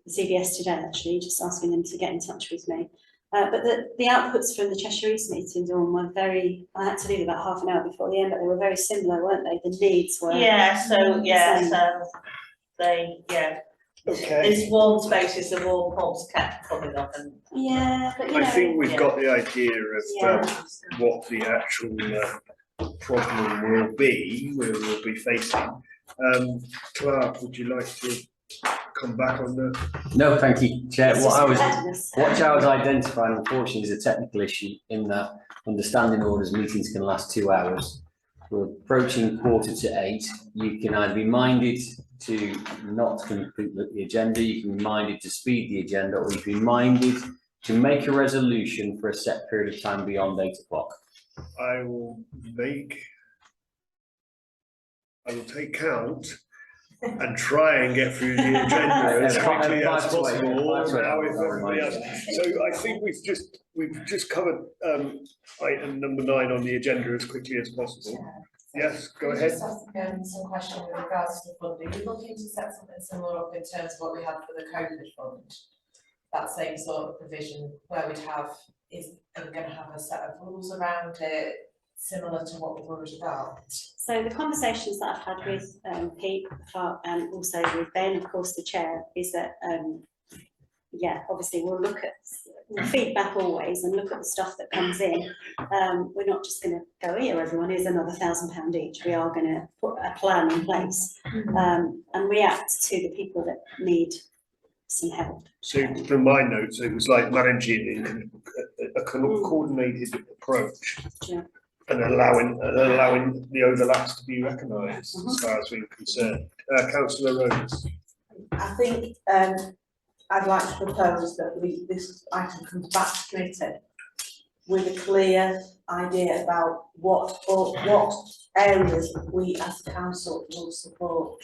CBS today actually, just asking them to get in touch with me. But the outputs from the Cheshire East meeting, Dawn, were I had to leave about half an hour before the end, but they were very similar, weren't they? The needs were. Okay. This warm spaces, the warm pubs kept coming up and. Yeah, but I think we've yeah. got the idea of what the actual problem will be, we'll be facing. Clark, would you like to come back on the? No, thank you, Chair. It's What just I was identifying, unfortunately, is a technical issue in that under standing orders, meetings can last 2 hours. We're approaching 7:45. You can either be minded to not complete the agenda, you can be minded to speed the agenda, or you can be minded to make a resolution for a set period of time beyond 8 o'clock. I will take count and try and get through the agenda as quickly as possible. Now with everybody else. So I think we've just covered item number 9 on the agenda as quickly as possible. Yes, go ahead. Just ask some question with regards to funding. Are you looking to set something similar up in terms of what we had for the COVID fund? That same sort of provision where we'd have, are we going to have a set of rules around it similar to what we've already got? So the conversations that I've had with Pete, Clark, and also with Ben, of course, the chair, is that obviously we'll look at feedback always and look at the stuff that comes in. We're not just going to go, here everyone, here's another £1,000 each. We are going to put a plan in place and react to the people that need some help. So from my notes, it was like managing a coordinated approach. Yeah. And allowing the overlaps to be recognised as far as we're concerned. Councillor Rhodes. I think I'd like to propose that this item comes back to committee with a clear idea about what areas we as a council will support.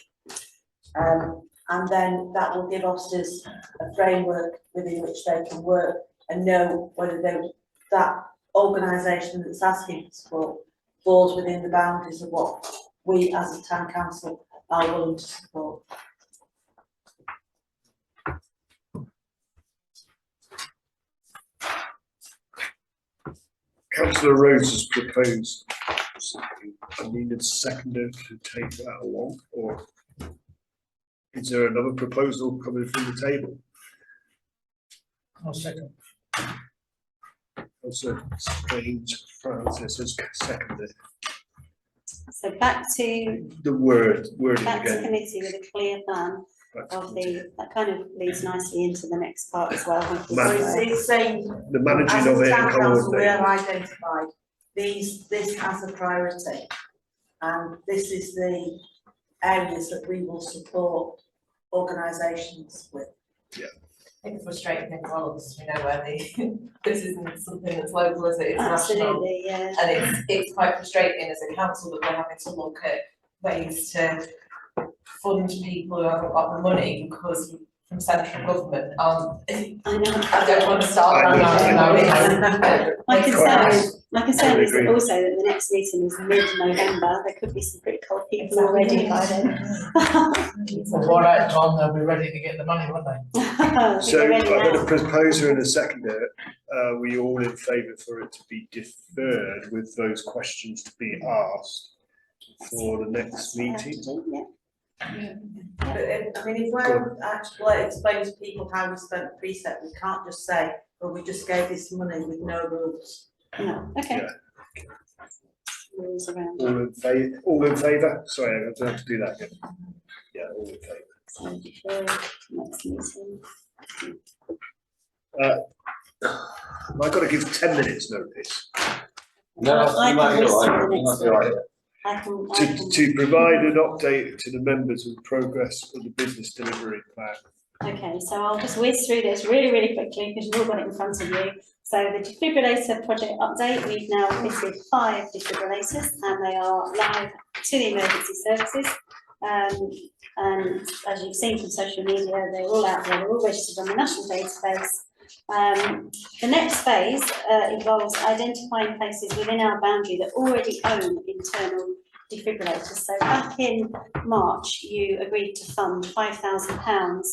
And then that will give officers a framework within which they can work and know whether that organisation that's asking for support falls within the boundaries of what we as a town council are willing to support. Councillor Rhodes has proposed something. I needed a seconder to take that along, or is there another proposal coming from the table? I'll second. Also, Strange Francis has seconded. So back to The wording back to again. committee with a clear plan of that kind of leads nicely into the next part as well. It's saying, The managing as of a it and town council, we coordinating. have identified this as a priority. And this is the areas that we will support organisations with. I think it's frustrating thing for all of us, we know where the, this isn't something that's local, is it, it's national. Absolutely, yeah. And it's quite frustrating as a council that we're having to look at ways to fund people who haven't got the money because from central government, I know. I don't want to start I know, that. My concern Totally is agree. also that the next meeting is mid-November, there could be some pretty cold people already by then. Well, by that time, they'll be ready to get the money, won't they? So We're I've ready got now. a proposer and a seconder. Were you all in favour for it to be deferred with those questions to be asked for the next meeting? Yeah. But I mean, if we're actually explaining to people how we spent the precept, we can't just say, well, we just gave this money with no rules. No, okay. Yeah. Rules around. All in favour? Sorry, I don't have to do that again. Yeah, all in favour. So defer next meeting. I've got to give 10 minutes notice No, Well, I you might can be whistle all right, the you next might be all right. one. I can. to provide an update to the members of the progress of the business delivery plan. Okay, so I'll just whiz through this really, really quickly because you've all got it in front of you. So the defibrillator project update, we've now fitted 5 defibrillators and they are live to the emergency services. And as you've seen from social media, they're all out there, they're all registered on the national database. The next phase involves identifying places within our boundary that already own internal defibrillators. So back in March, you agreed to fund £5,000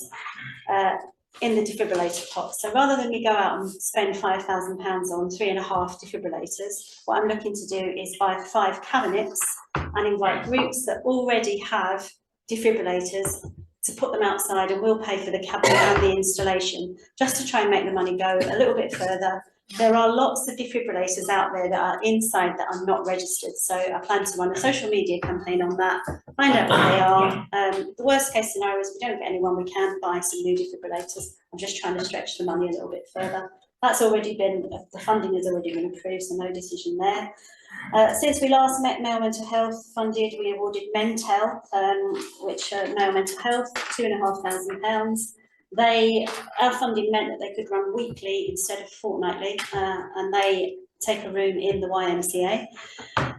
in the defibrillator pot. So rather than me go out and spend £5,000 on 3.5 defibrillators, what I'm looking to do is buy 5 cabinets and invite groups that already have defibrillators to put them outside, and we'll pay for the cabinet and the installation, just to try and make the money go a little bit further. There are lots of defibrillators out there that are inside that are not registered, so I plan to run a social media campaign on that, find out what they are. The worst case scenario is we don't get anyone, we can buy some new defibrillators. I'm just trying to stretch the money a little bit further. That's already been, the funding has already been approved, so no decision there. Since we last met, Male Mental Health funded, we awarded Mentel, which Male Mental Health, £2,500. Our funding meant that they could run weekly instead of fortnightly, and they take a room in the YMCA.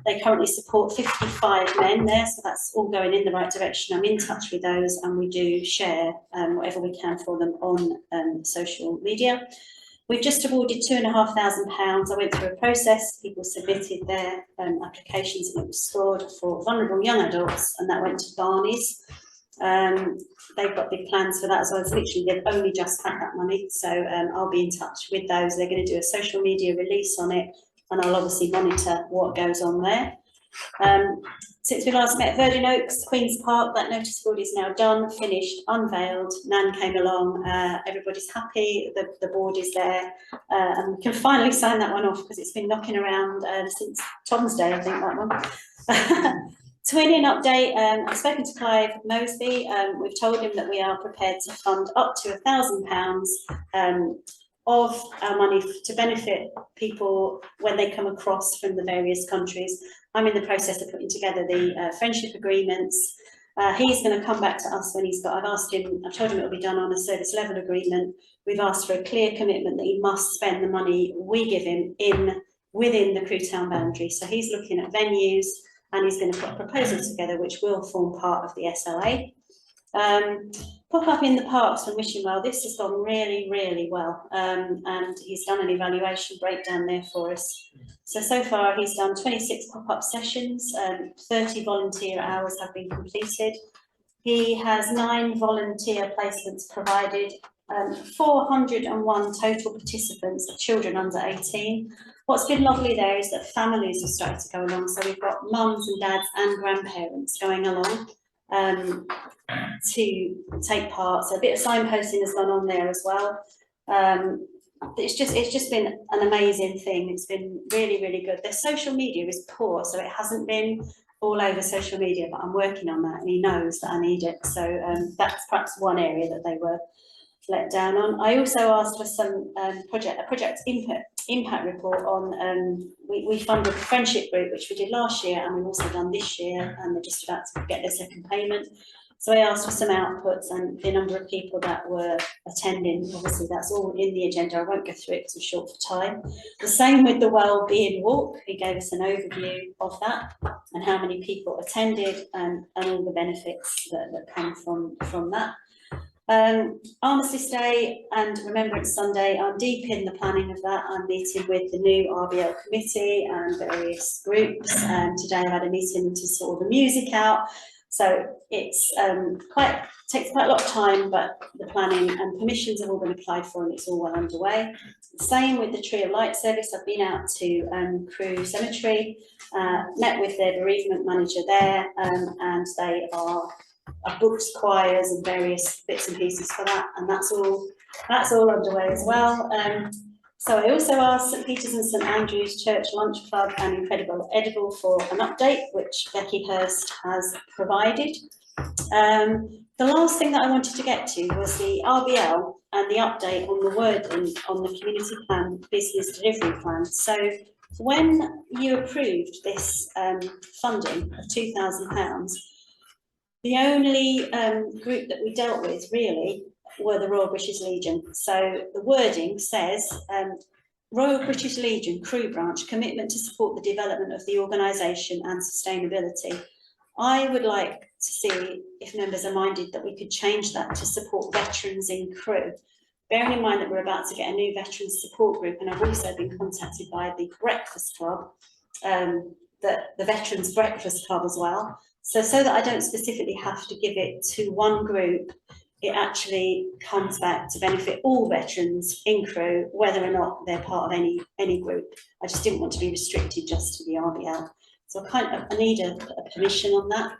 They currently support 55 men there, so that's all going in the right direction. I'm in touch with those, and we do share whatever we can for them on social media. We've just awarded £2,500. I went through a process, people submitted their applications and it was scored for vulnerable young adults, and that went to Barney's. They've got big plans for that as well. It's literally, they've only just had that money, so I'll be in touch with those. They're going to do a social media release on it, and I'll obviously monitor what goes on there. Since we last met at Verdon Oaks, Queen's Park, that notice board is now done, finished, unveiled. Nan came along, everybody's happy, the board is there, and we can finally sign that one off because it's been knocking around since Tom's Day, I think, that one. Twinning update, I've spoken to Clive Mosby, we've told him that we are prepared to fund up to £1,000 of our money to benefit people when they come across from the various countries. I'm in the process of putting together the friendship agreements. He's going to come back to us when he's got, I've told him it will be done on a service level agreement. We've asked for a clear commitment that he must spend the money we give him within the Crewe Town boundary. So he's looking at venues, and he's going to put a proposal together which will form part of the SLA. Pop up in the parks from Wishing Well, this has gone really, really well, and he's done an evaluation breakdown there for us. So far he's done 26 pop-up sessions, 30 volunteer hours have been completed. He has 9 volunteer placements provided, 401 total participants of children under 18. What's been lovely there is that families have started to go along, so we've got mums and dads and grandparents going along to take part. So a bit of signposting has gone on there as well. It's just been an amazing thing. It's been really, really good. Their social media is poor, so it hasn't been all over social media, but I'm working on that, and he knows that I need it. So that's perhaps one area that they were let down on. I also asked for some a project impact report on, we funded the friendship group, which we did last year, and we've also done this year, and they're just about to get their second payment. So I asked for some outputs and the number of people that were attending. Obviously, that's all in the agenda. I won't go through it because we're short for time. The same with the Wellbeing Walk. He gave us an overview of that and how many people attended and all the benefits that come from that. Armistice Day and Remembrance Sunday, I'm deep in the planning of that. I'm meeting with the new RBL committee and various groups, and today I had a meeting to sort the music out. So it's takes quite a lot of time, but the planning and permissions have all been applied for and it's all well underway. Same with the Tree of Light service. I've been out to Crewe Cemetery, met with their bereavement manager there, and they are booked choirs and various bits and pieces for that, and that's all underway as well. So I also asked St Peter's and St Andrew's Church Lunch Club and Incredible Edible for an update, which Becky Hurst has provided. The last thing that I wanted to get to was the RBL and the update on the wording on the community plan business delivery plan. So when you approved this funding of £2,000, the only group that we dealt with really were the Royal British Legion. So the wording says, Royal British Legion Crewe Branch, commitment to support the development of the organisation and sustainability. I would like to see if members are minded that we could change that to support veterans in Crewe. Bearing in mind that we're about to get a new veterans support group, and I've also been contacted by the Breakfast Club, the Veterans Breakfast Club as well. So that I don't specifically have to give it to one group, it actually comes back to benefit all veterans in Crewe, whether or not they're part of any group. I just didn't want to be restricted just to the RBL. So I need a permission on that.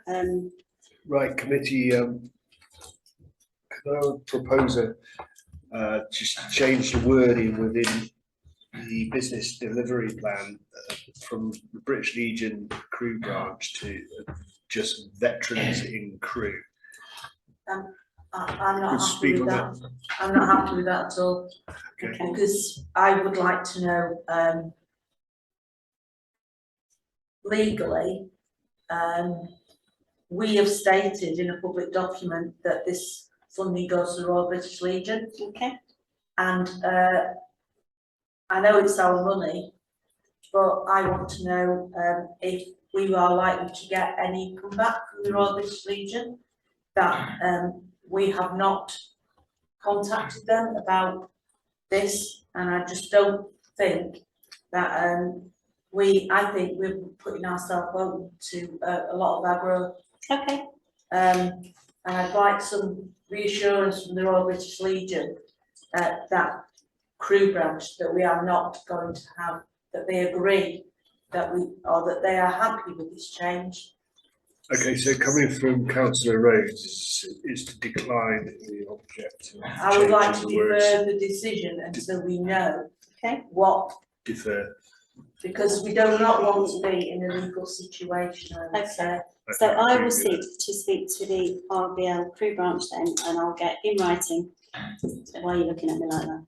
Right, committee, can I propose just change the wording within the business delivery plan from the British Legion Crewe branch to just veterans in Crewe? I'm not Could happy speak with on that. I'm not happy with that at all. Okay. Because I would like to know, legally, we have stated in a public document that this funding goes to the Royal British Legion. Okay. And I know it's our money, but I want to know if we are likely to get any comeback from the Royal British Legion, that we have not contacted them about this, and I just don't think that I think we're putting ourselves open to a lot of our growth. Okay. And I'd like some reassurance from the Royal British Legion that Crewe branch that we are not going to have, that they agree that that they are happy with this change. Okay, so coming from Councillor Rhodes is to decline the object. I would like to defer the decision until we know what. Defer. Because we do not want to be in a legal situation, I would say. So I will speak to the RBL Crewe branch then, and I'll get in writing. Why are you looking at me like that?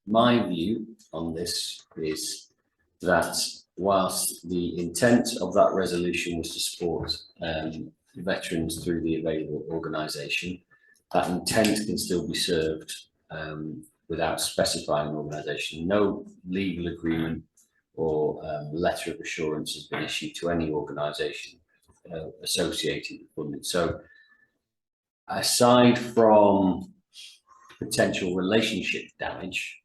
My view on this is that whilst the intent of that resolution was to support veterans through the available organisation, that intent can still be served without specifying an organisation. No legal agreement or letter of assurance has been issued to any organisation associated with funding. So aside from potential relationship damage,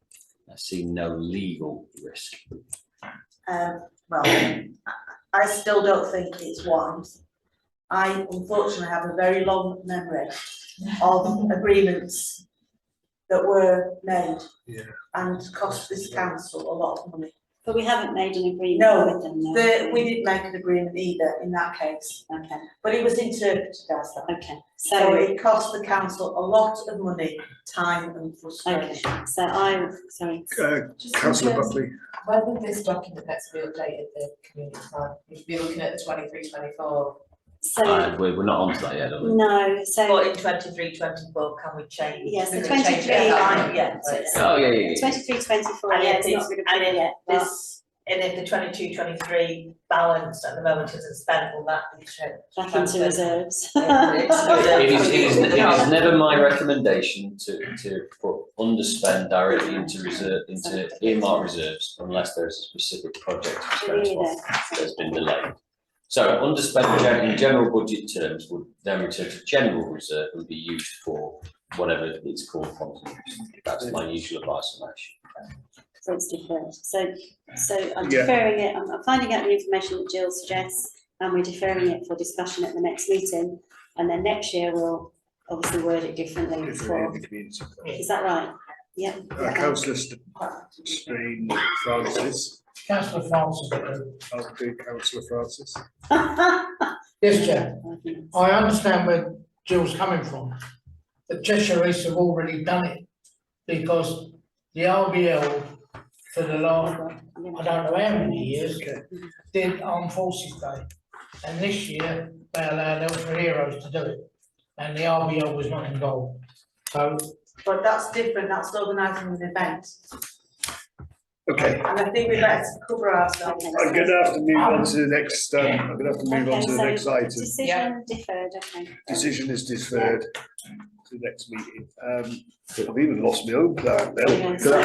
I see no legal risk. Well, I still don't think it's wise. I unfortunately have a very long memory of agreements that were made and cost this council a lot of money. But we haven't made an agreement No, with them, though. we didn't make an agreement either in that case, Okay, but it was interpreted as that. okay, So so, it cost the council a lot of money, time and okay, frustration. so sorry. Just in Councillor terms- Buckley. When will this document next be updated, the community plan? If you're looking at the 23-24. So, We're not on to that yet, are we? no, so, But in 23-24, can we change? yes, the We're gonna change 23, it. Yeah. Oh, yeah, yeah, yeah. 23-24, And yeah, if it's not it's, really and clear yet, if but this, and if the 22-23 balance at the moment isn't spent, will that be checked? back into reserves. It is never my recommendation to put underspend directly into reserve, into earmark reserves unless there's a specific project Really, expense though. that's been delayed. So underspend in general budget terms would then return to general reserve and be used for whatever it's called. That's my usual advice on that. So it's deferred. So I'm Yeah. deferring it, I'm finding out the information that Jill suggests, and we're deferring it for discussion at the next meeting. And then next year we'll obviously word it differently for, The community plan. is that right? Yeah. Councillor Spain Francis, Councillor Francis. okay, Councillor Francis. Yes, Chair. I understand where Jill's coming from. The Cheshire East have already done it because the RBL for the last, I don't know how many years, Okay. did Armed Forces Day. And this year, they allowed Elford Heroes to do it. And the RBL was not involved. So, But that's different, that's organising an event, Okay, and I think we better cover ourselves. I'm gonna have to move on to the next, I'm gonna have to move on to the Okay, next so item. decision deferred, okay. Decision is deferred to the next meeting. I've even lost my own plan now. Yeah, so-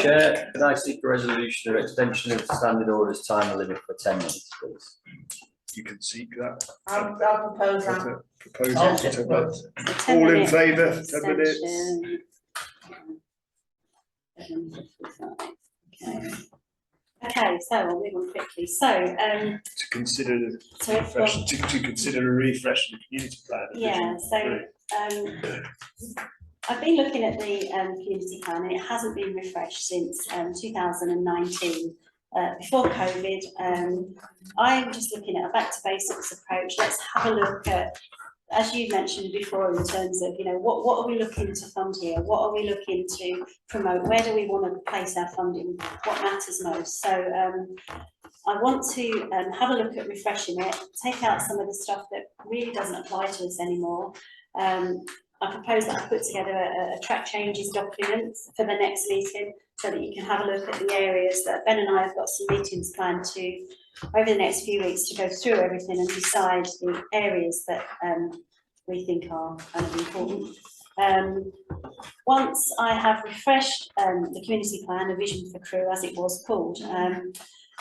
Chair, can I seek a resolution of extension of standing orders time limit for 10 minutes, please? You can seek that. I'll propose that. Proposal I'll for 10 second minutes. So 10 All in minute favour, 10 minutes? extension. 7:55, okay. Okay, so I'll move on quickly. So, To consider, so if, refresh, to consider a refresh of the community plan. yeah, so, I've been looking at the, community plan and it hasn't been refreshed since, 2019. Before COVID, I'm just looking at a back to basics approach. Let's have a look at, as you mentioned before, in terms of, you know, what are we looking to fund here? What are we looking to promote? Where do we want to place our funding? What matters most? So I want to have a look at refreshing it, take out some of the stuff that really doesn't apply to us anymore. I propose that I put together a track changes document for the next meeting so that you can have a look at the areas that Ben and I have got some meetings planned to over the next few weeks to go through everything and decide the areas that we think are kind of important. Once I have refreshed the community plan, a vision for Crewe as it was called,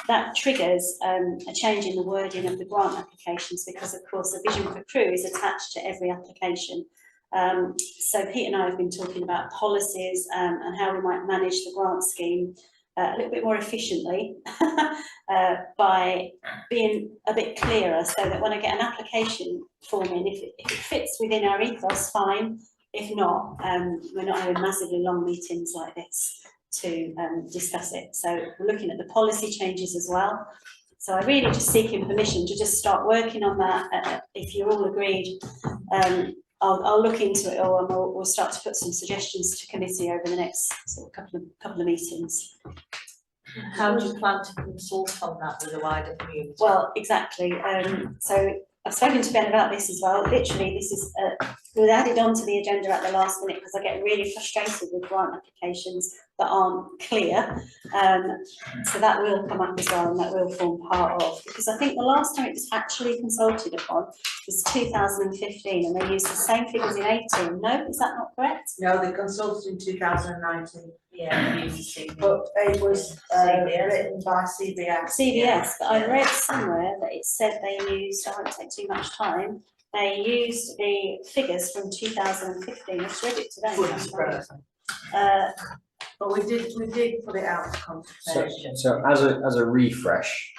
that triggers a change in the wording of the grant applications because of course the vision for Crewe is attached to every application. So Pete and I have been talking about policies and how we might manage the grant scheme a little bit more efficiently by being a bit clearer so that when I get an application form in, if it fits within our ethos, fine. If not, we're not having massively long meetings like this to discuss it. So we're looking at the policy changes as well. So I really just seeking permission to just start working on that. If you're all agreed, I'll look into it all and we'll start to put some suggestions to committee over the next sort of couple of meetings. How do you plan to consult on that with the wider community? Well, exactly. So I've spoken to Ben about this as well. Literally, this is was added onto the agenda at the last minute because I get really frustrated with grant applications that aren't clear. So that will come up as well and that will form part of, because I think the last time it was actually consulted upon was 2015 and they used the same figures in 18. No, is that not correct? No, they consulted in 2019, Yeah, you see. but it was CBS. written by CBS. CBS, but I read somewhere that it said they used, I won't take too much time, they used the figures from 2015. I just read it today. Fully that's right. frozen. But we did put it out to consultation. So as a refresh,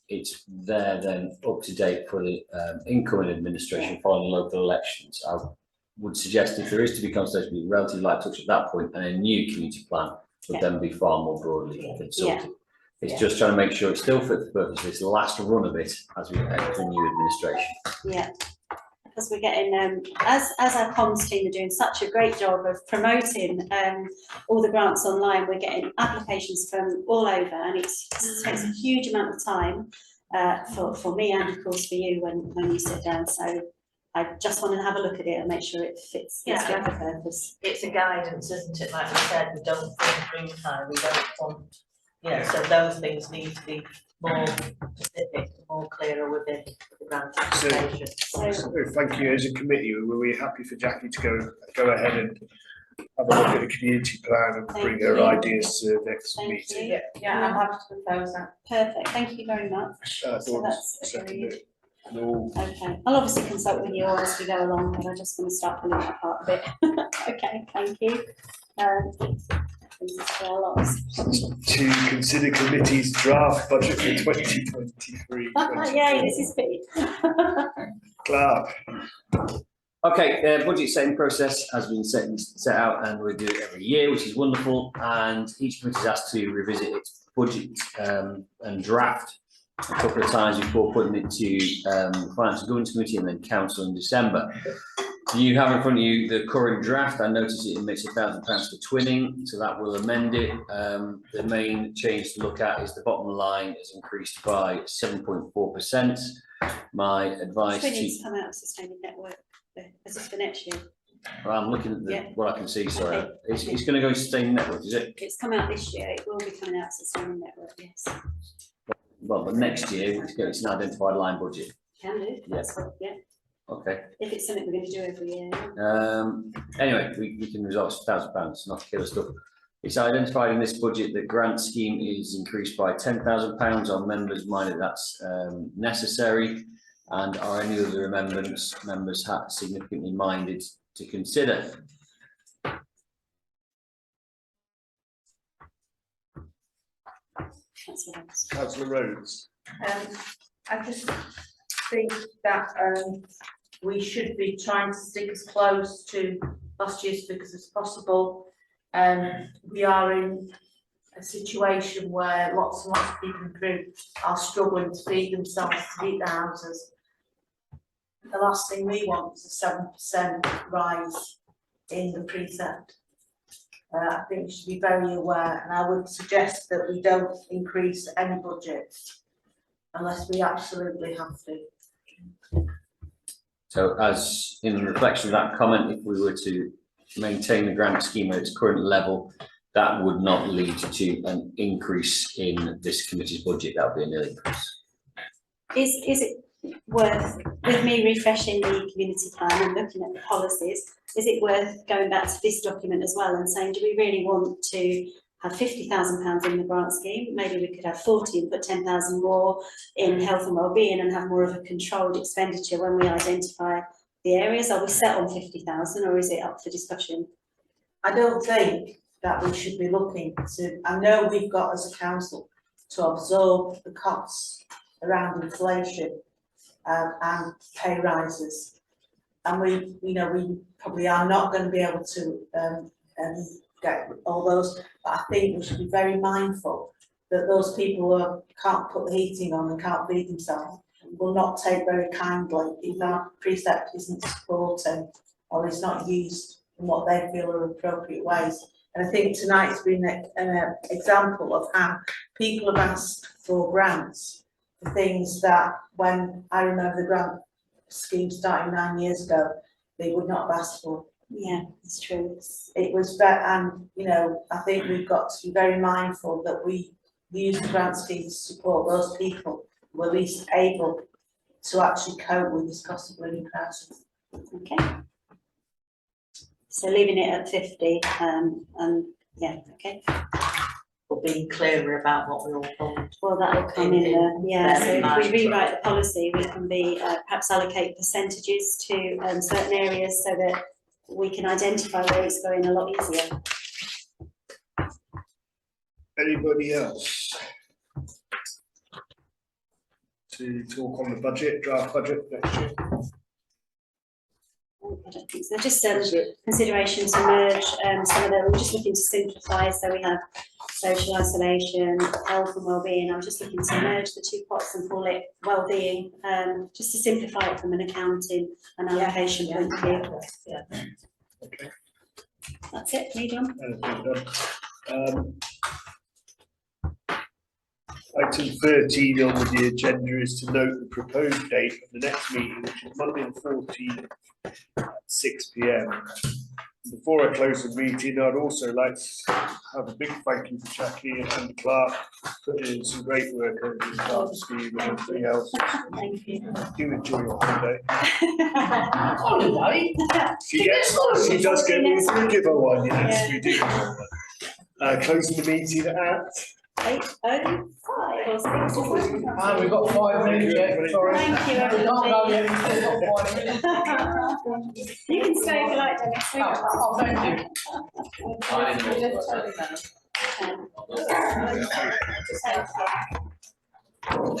it's there then up to date for the incoming administration following local elections. I would suggest if there is to be consultation, we'd relatively like to touch at that point and a new community plan would then be far more broadly consulted. It's Yeah. just trying to make sure it's still fit for purpose, this last run of it as we enter new administration. Yeah, because we're getting, as our comms team are doing such a great job of promoting all the grants online, we're getting applications from all over, and it takes a huge amount of time for me and of course for you when you sit down. So I just want to have a look at it and make sure it fits, it's fit for purpose. It's a guidance, isn't it? Like we said, we don't want green tie, we don't want, you know, so those things need to be more specific, more clearer within the grant application. So thank you. As a committee, were we happy for Jackie to go ahead and have a look at the community plan and Thank bring her you. ideas to the next Thank meeting? you. Yeah, I'm happy to propose that. Perfect, thank you very much. So Dawn that's seconded agreed. it. And all, Okay, I'll obviously consult with you all as we go along, but I just want to start pulling that apart a bit. Okay, thank you. This is for our lots. to consider committee's draft budget for 2023. Yay, this is big. Clark. Okay, budget setting process has been set out, and we do it every year, which is wonderful. And each committee is asked to revisit its budget and draft a couple of times before putting it to the Finance and Governance Committee and then Council in December. So you have in front of you the current draft. I notice it admits £1,000 for twinning, so that will amend it. The main change to look at is the bottom line is increased by 7.4%. My advice Twinning's to, come out of Sustainable Network, is this for next year? I'm looking at Yeah. what I can see, sorry. Okay. It's going to go to Sustainable Network, is it? It's come out this year, it will be coming out of Sustainable Network, yes. Well, but next year, it's an identified line budget. Can do, that's what, yeah, Okay. if it's something we're going to do every year. Anyway, we can resolve £1,000, not killer stuff. It's identified in this budget that grant scheme is increased by £10,000. Our members minded that's necessary, and are any other amendments members have significantly minded to consider? That's what I was. Councillor Rhodes. I just think that we should be trying to stick as close to last year's figures as possible. We are in a situation where lots and lots of people in Crewe are struggling to feed themselves, to heat their houses. The last thing we want is a 7% rise in the precept. I think we should be very aware, and I would suggest that we don't increase any budget unless we absolutely have to. So as in reflection of that comment, if we were to maintain the grant scheme at its current level, that would not lead to an increase in this committee's budget, that would be a nil increase. Is it worth, with me refreshing the community plan and looking at the policies, is it worth going back to this document as well and saying, do we really want to have £50,000 in the grant scheme? Maybe we could have 40 and put 10,000 more in health and wellbeing and have more of a controlled expenditure when we identify the areas. Are we set on 50,000 or is it up for discussion? I don't think that we should be looking to, I know we've got as a council to absorb the costs around inflation and pay rises. And we probably are not going to be able to get all those, but I think we should be very mindful that those people who can't put the heating on and can't feed themselves will not take very kindly if our precept isn't supported or is not used in what they feel are appropriate ways. And I think tonight's been an example of how people have asked for grants for things that, when I remember the grant scheme starting 9 years ago, they would not have asked for. Yeah, it's true. It was very, and I think we've got to be very mindful that we use the grant scheme to support those people who are least able to actually cope with this cost of living crisis. Okay. So leaving it at 50, and yeah, okay. But being clearer about what we all want. Well, that'll come in there, yeah, so if we Mind. rewrite the policy, we can be, perhaps allocate percentages to certain areas so that we can identify where it's going a lot easier. Anybody else to talk on the budget, draft budget next year? I don't think so, just That's it. consideration to merge some of them, we're just looking to simplify, so we have social isolation, health and wellbeing, I'm just looking to merge the two pots and call it wellbeing, just to simplify it from an accounting and allocation point of view. Okay. That's it, me done. Item 13 on the agenda is to note the proposed date of the next meeting, which is Monday the 14th at 6 p.m. Before I close the meeting, I'd also like to have a big thank you for Jackie and Clark, putting in some great work over the past scheme and everything else. Thank you. Do enjoy your holiday. Holiday? She does get, we give her one, yes, Yeah. we do. Give her one. Closing the meeting at 8:05 or 6. We've got 5 minutes yet, sorry. Thank you, We can't go everybody. yet, we've still got 5 minutes. You can stay if you like, Dennis. Oh, thank you. Um,